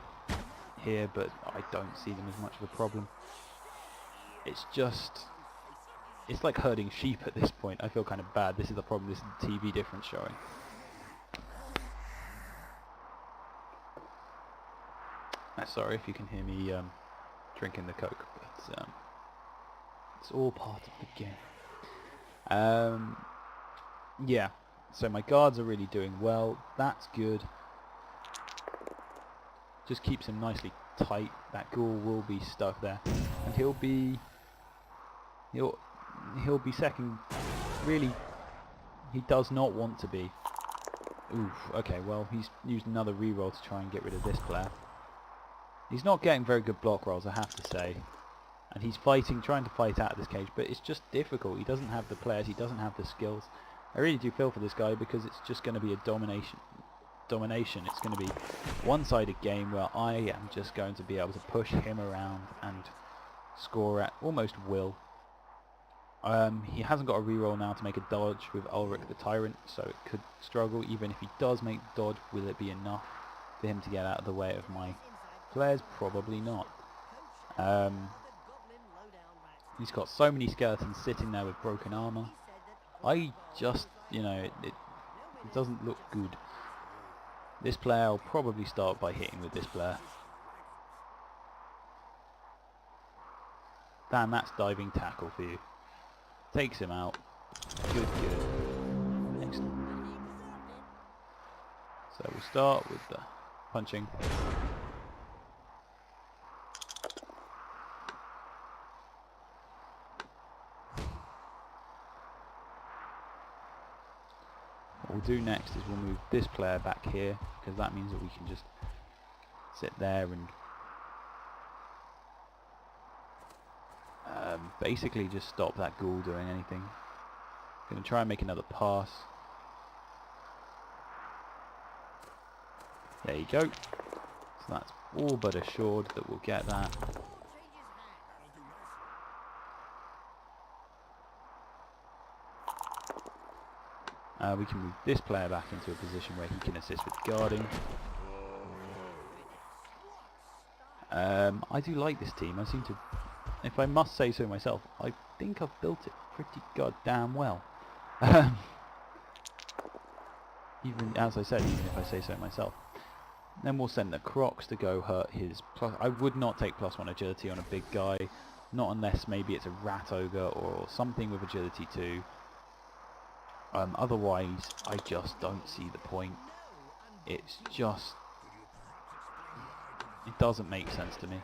here, but I don't see them as much of a problem. It's just, it's like herding sheep at this point. I feel kind of bad. This is the problem. This is the TV difference showing. Sorry if you can hear me drinking the Coke, but it's all part of the game. Yeah, so my guards are really doing well. That's good. Just keeps him nicely tight. That ghoul will be stuck there, and he'll be second. Really, he does not want to be. Oof. Okay, well, he's used another reroll to try and get rid of this player. He's not getting very good block rolls, I have to say. And he's fighting, trying to fight out of this cage, but it's just difficult. He doesn't have the players, he doesn't have the skills. I really do feel for this guy because it's just going to be a domination. It's going to be one-sided game where I am just going to be able to push him around and score at almost will. He hasn't got a reroll now to make a dodge with Ulrich the Tyrant, so it could struggle. Even if he does make the dodge, will it be enough for him to get out of the way of my players? Probably not. He's got so many skeletons sitting there with broken armor. I just, you know, it doesn't look good. This player will probably start by hitting with this player. Damn, that's diving tackle for you. Takes him out. Good, good. Excellent. So we'll start with the punching. What we'll do next is we'll move this player back here, because that means that we can just sit there and basically just stop that ghoul doing anything. Going to try and make another pass. There you go. So that's all but assured that we'll get that. We can move this player back into a position where he can assist with guarding. I do like this team. I seem to, if I must say so myself, I think I've built it pretty goddamn well. Even, as I said, even if I say so myself. Then we'll send the Crocs to go hurt his plus. I would not take +1 agility on a big guy, not unless maybe it's a rat ogre or something with agility 2. Otherwise, I just don't see the point. It's just, it doesn't make sense to me.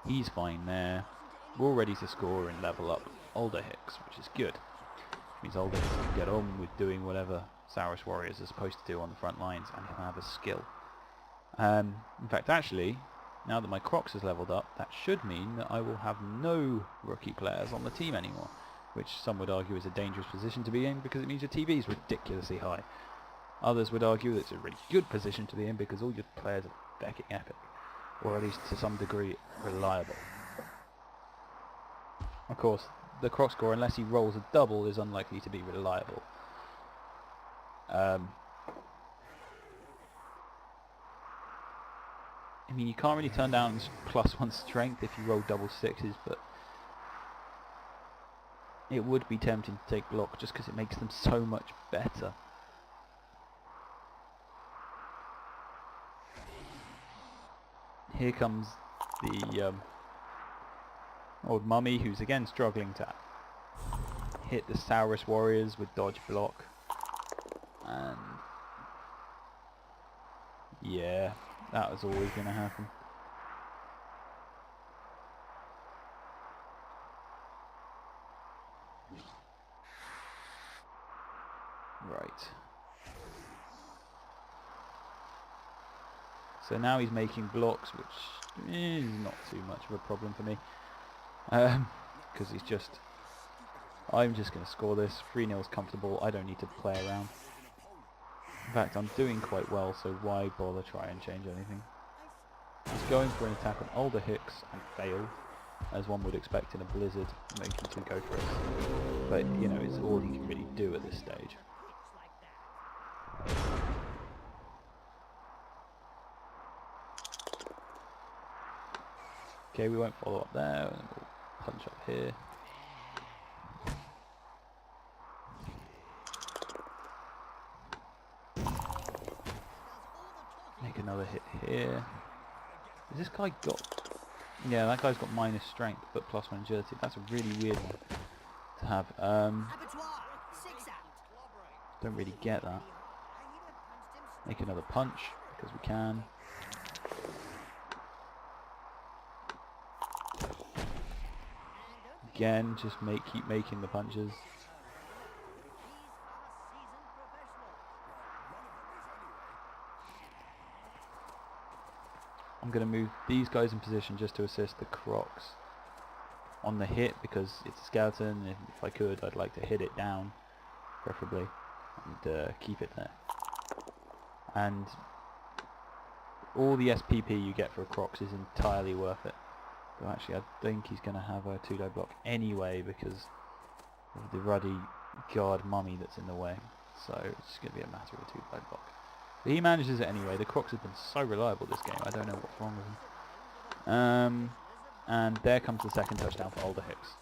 He's fine there. We're all ready to score and level up older Hicks, which is good. Which means older Hicks can get on with doing whatever Saurus warriors are supposed to do on the front lines, and he'll have a skill. In fact, actually, now that my Crocs has leveled up, that should mean that I will have no rookie players on the team anymore, which some would argue is a dangerous position to be in because it means your TV is ridiculously high. Others would argue that it's a really good position to be in because all your players are fucking epic, or at least to some degree reliable. Of course, the Croc score, unless he rolls a double, is unlikely to be reliable. I mean, you can't really turn down +1 strength if you roll double 6s, but it would be tempting to take block just because it makes them so much better. Here comes the old mummy, who's again struggling to hit the Saurus warriors with dodge block. And yeah, that was always going to happen. Right. So now he's making blocks, which is not too much of a problem for me. Because he's just... I'm just going to score this. 3-0 is comfortable. I don't need to play around. In fact, I'm doing quite well, so why bother try and change anything? He's going for an attack on older Hicks and failed, as one would expect in a blizzard, making 2 go for it. But, you know, it's all he can really do at this stage. Okay, we won't follow up there, and we'll punch up here. Make another hit here. Has this guy got... Yeah, that guy's got minus strength, but +1 agility. That's a really weird one to have. Don't really get that. Make another punch, because we can. Again, just keep making the punches. I'm going to move these guys in position just to assist the Crocs on the hit, because it's a skeleton. If I could, I'd like to hit it down, preferably, and keep it there. And all the SPP you get for a Crocs is entirely worth it. But actually, I think he's going to have a 2-die block anyway because of the ruddy guard mummy that's in the way. So it's just going to be a matter of a 2-die block. But he manages it anyway. The Crocs have been so reliable this game. I don't know what's wrong with them. And there comes the second touchdown for Older Hicks.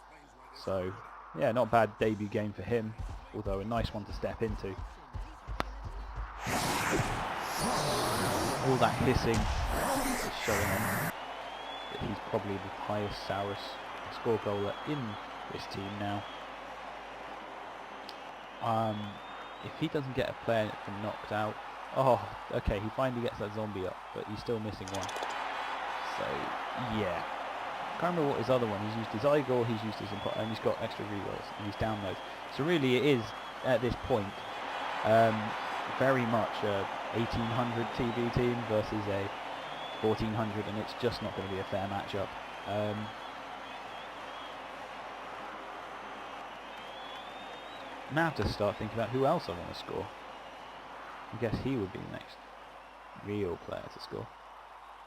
So, yeah, not a bad debut game for him, although a nice one to step into. All that hissing is showing him that he's probably the highest Saurus score goaler in this team now. If he doesn't get a player from knocked out... Oh, okay, he finally gets that zombie up, but he's still missing one. So, yeah. Can't remember what his other one. He's used his Igor, he's used his and he's got extra rerolls, and he's down those. So really it is, at this point, very much a 1800 TV team versus a 1400, and it's just not going to be a fair matchup. Now I have to start thinking about who else I want to score. I guess he would be the next real player to score.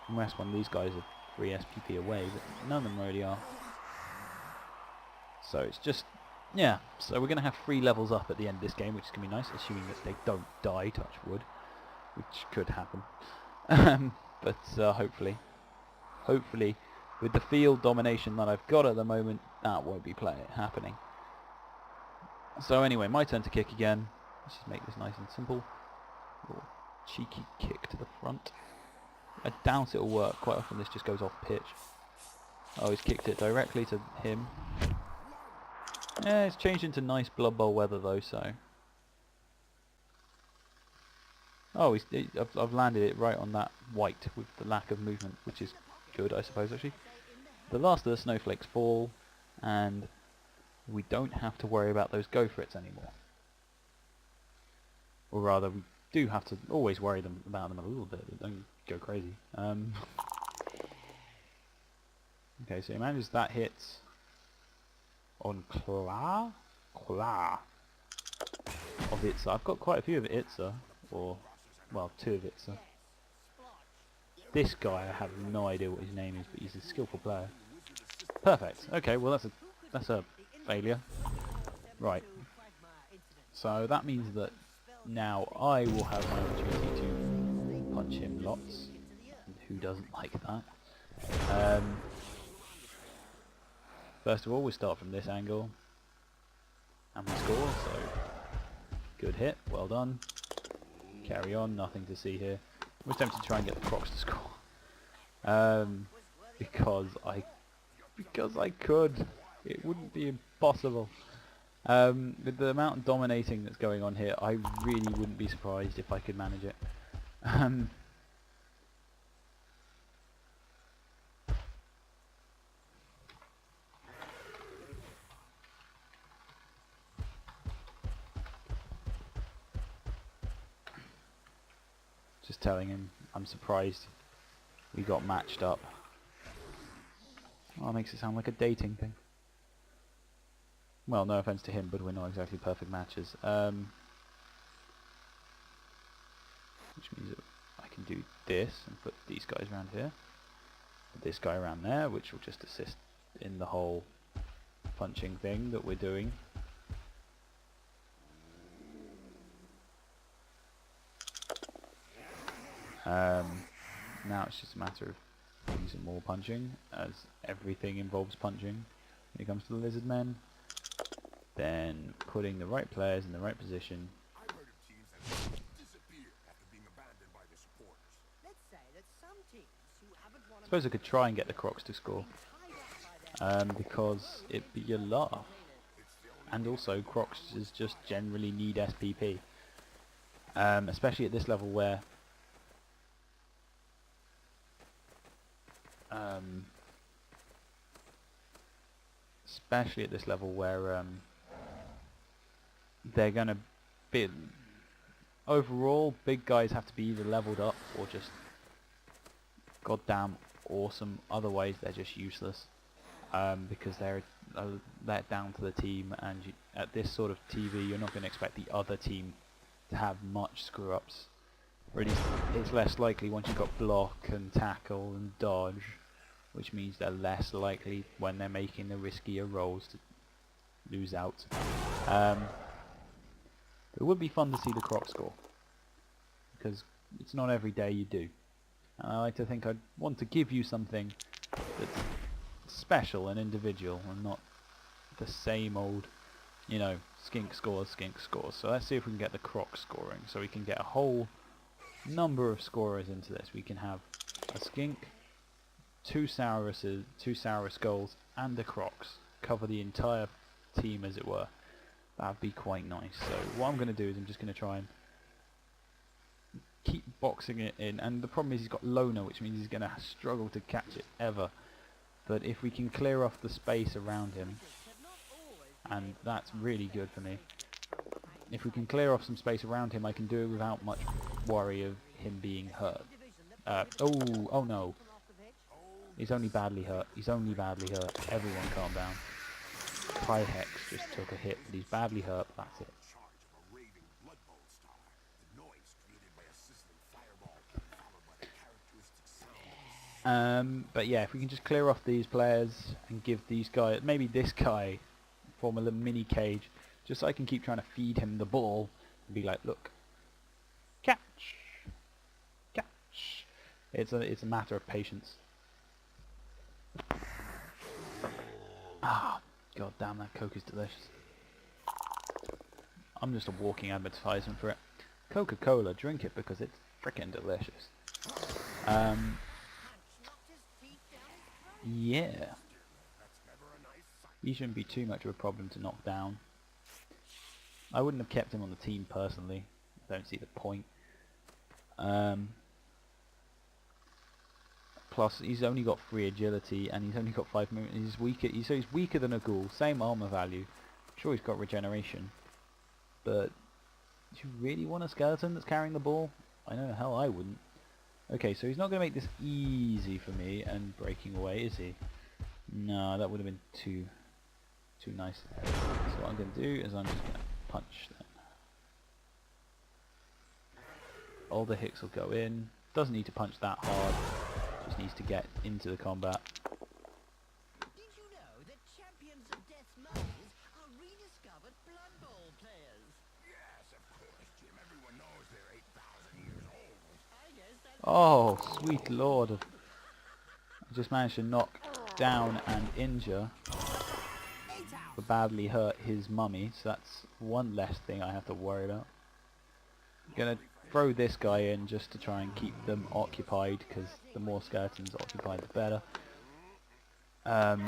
Unless one of these guys are 3 SPP away, but none of them really are. So it's just, yeah. So we're going to have 3 levels up at the end of this game, which is going to be nice, assuming that they don't die, touch wood, which could happen. But hopefully, with the field domination that I've got at the moment, that won't be happening. So anyway, my turn to kick again. Let's just make this nice and simple. Little cheeky kick to the front. I doubt it'll work. Quite often this just goes off pitch. Oh, he's kicked it directly to him. Yeah, it's changed into nice Blood Bowl weather though, so... Oh, I've landed it right on that white with the lack of movement, which is good, I suppose, actually. The last of the snowflakes fall, and we don't have to worry about those go-for-its anymore. Or rather, we do have to always worry about them a little bit, but don't go crazy. Okay, so he manages that hit on Kla of Itza. I've got quite a few of Itza, or, well, 2 of Itza. This guy, I have no idea what his name is, but he's a skillful player. Perfect. Okay, well that's a failure. Right. So that means that now I will have my opportunity to punch him lots. And who doesn't like that? First of all, we start from this angle. And we score, so good hit, well done. Carry on, nothing to see here. I was tempted to try and get the Crocs to score. Because I could. It wouldn't be impossible. With the amount of dominating that's going on here, I really wouldn't be surprised if I could manage it. Just telling him I'm surprised we got matched up. Oh, it makes it sound like a dating thing. Well, no offense to him, but we're not exactly perfect matches. Which means that I can do this and put these guys around here. Put this guy around there, which will just assist in the whole punching thing that we're doing. Now it's just a matter of using more punching, as everything involves punching when it comes to the lizardmen. Then putting the right players in the right position. I've heard of teams that disappear after being abandoned by their supporters. Let's say that some teams who haven't won I suppose I could try and get the Crocs to score, because it'd be a laugh. And also Crocs just generally need SPP, especially at this level where they're going to be, overall, big guys have to be either leveled up or just goddamn awesome, otherwise they're just useless, because they're let down to the team, and at this sort of TV you're not going to expect the other team to have much screw-ups. Or at least it's less likely once you've got block and tackle and dodge, which means they're less likely when they're making the riskier rolls to lose out. It would be fun to see the Croc score, because it's not every day you do. And I like to think I'd want to give you something that's special and individual, and not the same old, you know, skink scores, skink scores. So let's see if we can get the Croc scoring, so we can get a whole number of scorers into this. We can have a skink, two sour skulls, and the Crocs. Cover the entire team, as it were. That'd be quite nice. So what I'm going to do is I'm just going to try and keep boxing it in. And the problem is he's got loner, which means he's going to struggle to catch it ever. But if we can clear off the space around him, and that's really good for me. If we can clear off some space around him, I can do it without much worry of him being hurt. Oh no. He's only badly hurt. He's only badly hurt. Everyone calm down. High Hex just took a hit, but he's badly hurt. That's it. But yeah, if we can just clear off these players and give these guys, maybe this guy, form a little mini cage, just so I can keep trying to feed him the ball and be like, look, catch, catch. It's a matter of patience. Ah, god damn, that Coke is delicious. I'm just a walking advertisement for it. Coca-Cola, drink it because it's frickin' delicious. Yeah. He shouldn't be too much of a problem to knock down. I wouldn't have kept him on the team personally. I don't see the point. Plus, he's only got 3 agility, and he's only got 5 movement. He's weaker. So he's weaker than a ghoul. Same armor value. Sure, he's got regeneration. But do you really want a skeleton that's carrying the ball? I know, hell, I wouldn't. Okay, so he's not going to make this easy for me and breaking away, is he? No, that would have been too nice. So what I'm going to do is I'm just going to punch them. All the hits will go in. Doesn't need to punch that hard. Just needs to get into the combat. Did you know that champions of Death Maze are rediscovered Blood Bowl players? Yes, of course, Jim. Everyone knows they're 8,000 years old. I guess that's Oh, sweet lord. I just managed to knock down and injure. 8 out. for badly hurt his mummy, so that's one less thing I have to worry about. Gonna throw this guy in just to try and keep them occupied, because the more skeletons occupied the better. Pop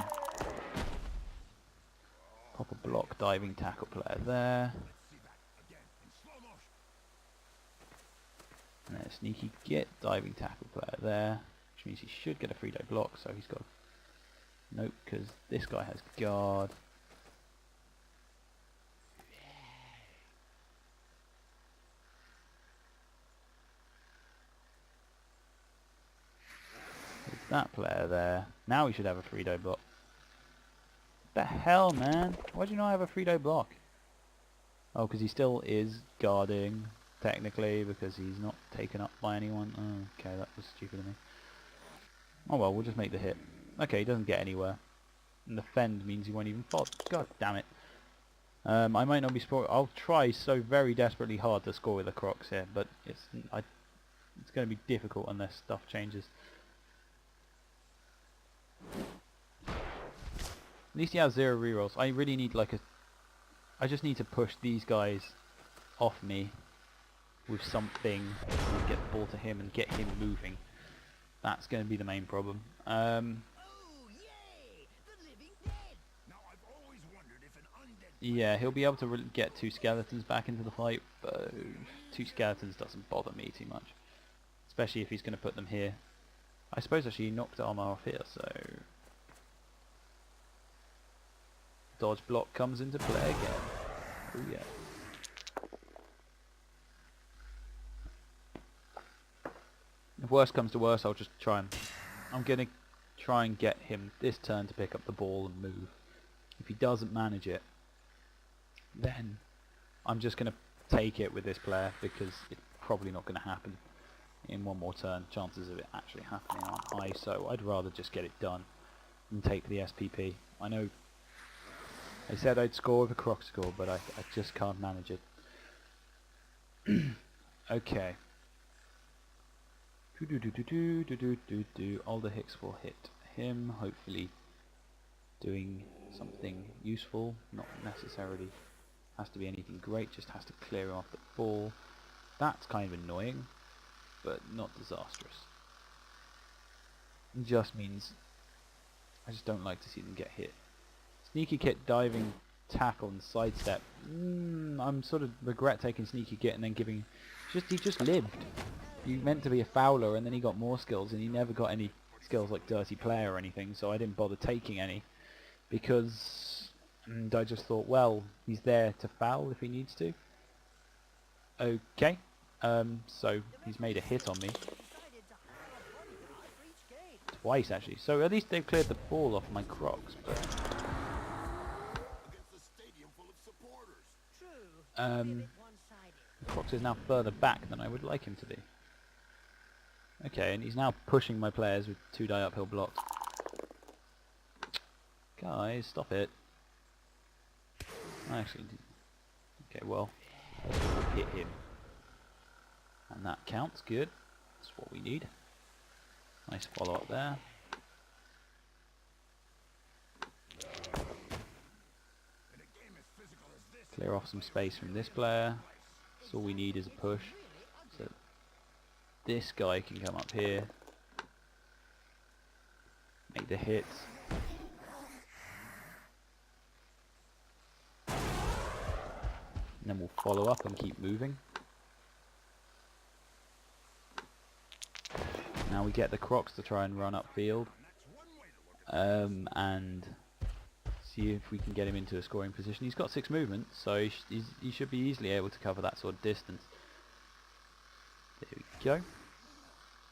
a block diving tackle player there. And then a sneaky git diving tackle player there, which means he should get a 3-day block, so he's got... Nope, because this guy has guard. There's that player there. Now he should have a 3-day block. What the hell, man? Why do you not have a 3-day block? Oh, because he still is guarding, technically, because he's not taken up by anyone. Oh, okay, that was stupid of me. Oh well, we'll just make the hit. Okay, he doesn't get anywhere. And the fend means he won't even fall. God damn it. I might not be I'll try so very desperately hard to score with the Crocs here, but it's going to be difficult unless stuff changes. At least he has 0 rerolls. I really need like a... I just need to push these guys off me with something and get the ball to him and get him moving. That's going to be the main problem. Oh, yay! The living dead! Now I've always wondered if an undead Yeah, he'll be able to get 2 skeletons back into the fight, but 2 skeletons doesn't bother me too much. Especially if he's going to put them here. I suppose actually he knocked armor off here, so... Dodge block comes into play again. Oh yeah. If worst comes to worst, I'll just try and... I'm going to try and get him this turn to pick up the ball and move. If he doesn't manage it, then I'm just going to take it with this player, because it's probably not going to happen in one more turn. Chances of it actually happening aren't high, so I'd rather just get it done and take the SPP. I know I said I'd score with a croc score, but I just can't manage it. Okay. Alder Hicks will hit him, hopefully doing something useful, not necessarily has to be anything great, just has to clear off the ball. That's kind of annoying, but not disastrous. It just means I just don't like to see them get hit. Sneaky Kit diving tackle and sidestep. I'm sort of regret taking Sneaky Kit and then giving... he just lived. He meant to be a fouler and then he got more skills and he never got any skills like Dirty Player or anything, so I didn't bother taking any. Because I just thought, well, he's there to foul if he needs to. Okay. So he's made a hit on me. Twice actually. So at least they've cleared the ball off my Crocs, but... Crocs is now further back than I would like him to be. Okay, and he's now pushing my players with 2-die uphill blocks. Guys, stop it. Actually, okay, well, hit him. And that counts, good. That's what we need. Nice follow up there. Clear off some space from this player. So all we need is a push. So this guy can come up here. Make the hits. And then we'll follow up and keep moving. Now we get the Crocs to try and run upfield. And see if we can get him into a scoring position. He's got 6 movement, so he should be easily able to cover that sort of distance. There we go.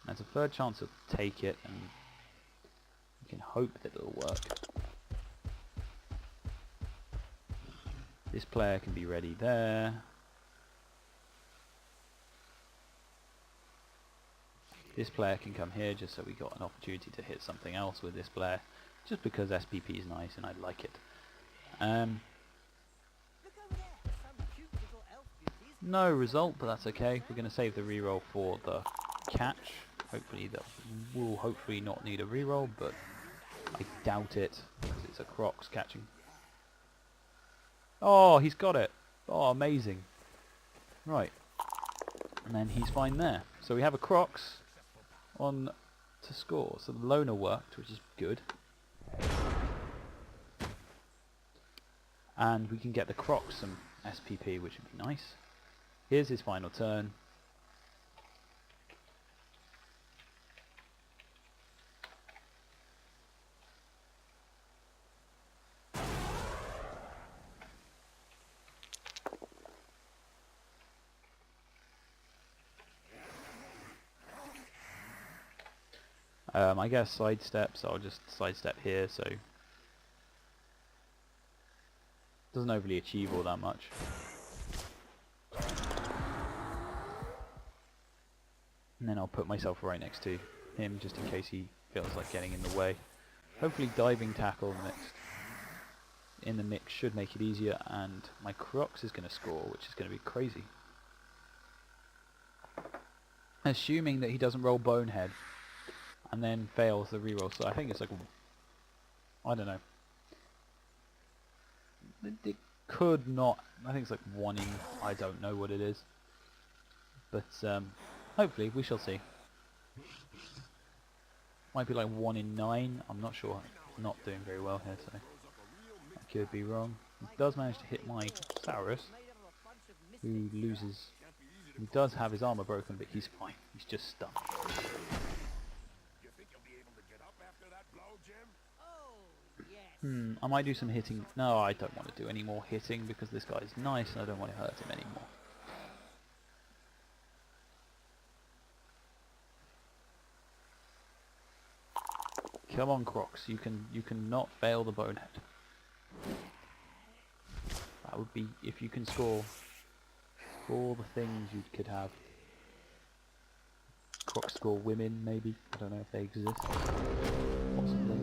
That's a third chance to take it, and we can hope that it'll work. This player can be ready there. This player can come here just so we got an opportunity to hit something else with this player. Just because SPP is nice and I like it. No result, but that's okay. We're going to save the reroll for the catch. Hopefully that will hopefully not need a reroll, but I doubt it because it's a Crocs catching. Oh, he's got it. Oh, amazing. Right. And then he's fine there. So we have a Crocs on to score. So the loner worked, which is good. And we can get the Crocs some SPP, which would be nice. Here's his final turn. I guess sidestep, so I'll just sidestep here, so doesn't overly achieve all that much. And then I'll put myself right next to him just in case he feels like getting in the way. Hopefully diving tackle in the mix should make it easier, and my Crocs is going to score, which is going to be crazy. Assuming that he doesn't roll Bonehead and then fails the reroll, so I think it's like, I don't know. It could not, I think it's like 1 in, I don't know what it is. But hopefully we shall see. Might be like 1 in 9, I'm not sure. I'm not doing very well here, so I could be wrong. He does manage to hit my Saurus, who loses. He does have his armor broken, but he's fine. He's just stunned. You think you'll be able to get up after that blow, Jim? Oh, yes. I might do some hitting. No, I don't want to do any more hitting because this guy is nice and I don't want to hurt him anymore. Come on, Crocs, you can not fail the Bonehead. That would be, if you can score all the things you could have. Crocs score women, maybe. I don't know if they exist. Possibly.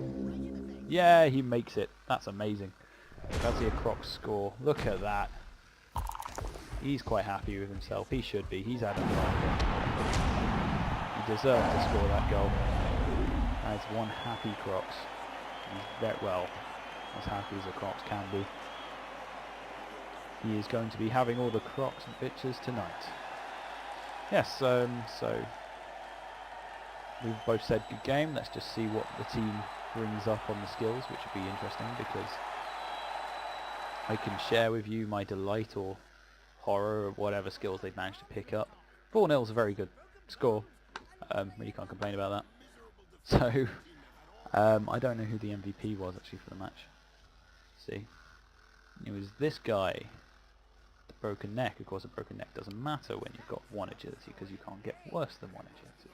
Yeah, he makes it. That's amazing. Fancy a Crocs score. Look at that. He's quite happy with himself. He should be. He's had a lot. He deserved to score that goal. That's one happy Crocs. He's very well as happy as a Crocs can be. He is going to be having all the Crocs and bitches tonight. Yes, so we've both said good game. Let's just see what the team brings up on the skills, which would be interesting because I can share with you my delight or horror of whatever skills they've managed to pick up. 4-0 is a very good score. Really can't complain about that. So, I don't know who the MVP was actually for the match. Let's see. It was this guy. The broken neck. Of course, a broken neck doesn't matter when you've got 1 agility because you can't get worse than 1 agility.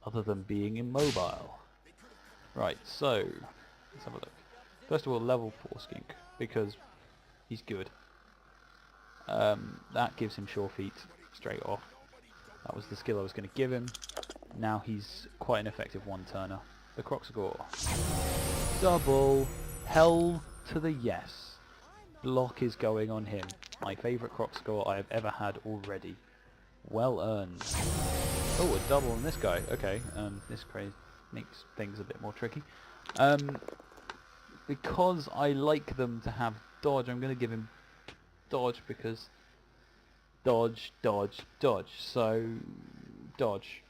Other than being immobile. Right, so, let's have a look. First of all, level 4 skink, because he's good. That gives him sure feet straight off. That was the skill I was going to give him. Now he's quite an effective one-turner. The Croc score. Double. Hell to the yes. Block is going on him. My favourite Croc score I have ever had already. Well earned. Oh, a double on this guy. Okay, this makes things a bit more tricky. Because I like them to have dodge, I'm going to give him dodge because dodge, dodge, dodge. So, dodge.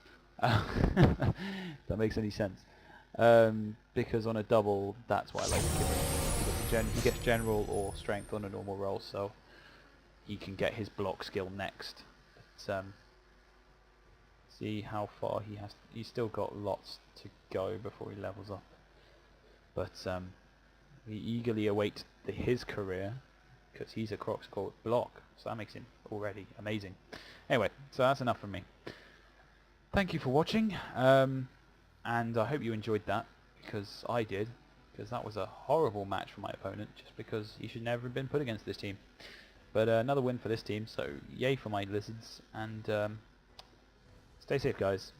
If that makes any sense. Because on a double, that's why I like to give him. He gets general or strength on a normal roll, so he can get his block skill next. But, see how far he has. He's still got lots to go before he levels up. But we eagerly await his career because he's a Croc score block, so that makes him already amazing. Anyway, so that's enough from me. Thank you for watching, and I hope you enjoyed that, because I did, because that was a horrible match for my opponent, just because he should never have been put against this team. But another win for this team, so yay for my lizards, and stay safe guys.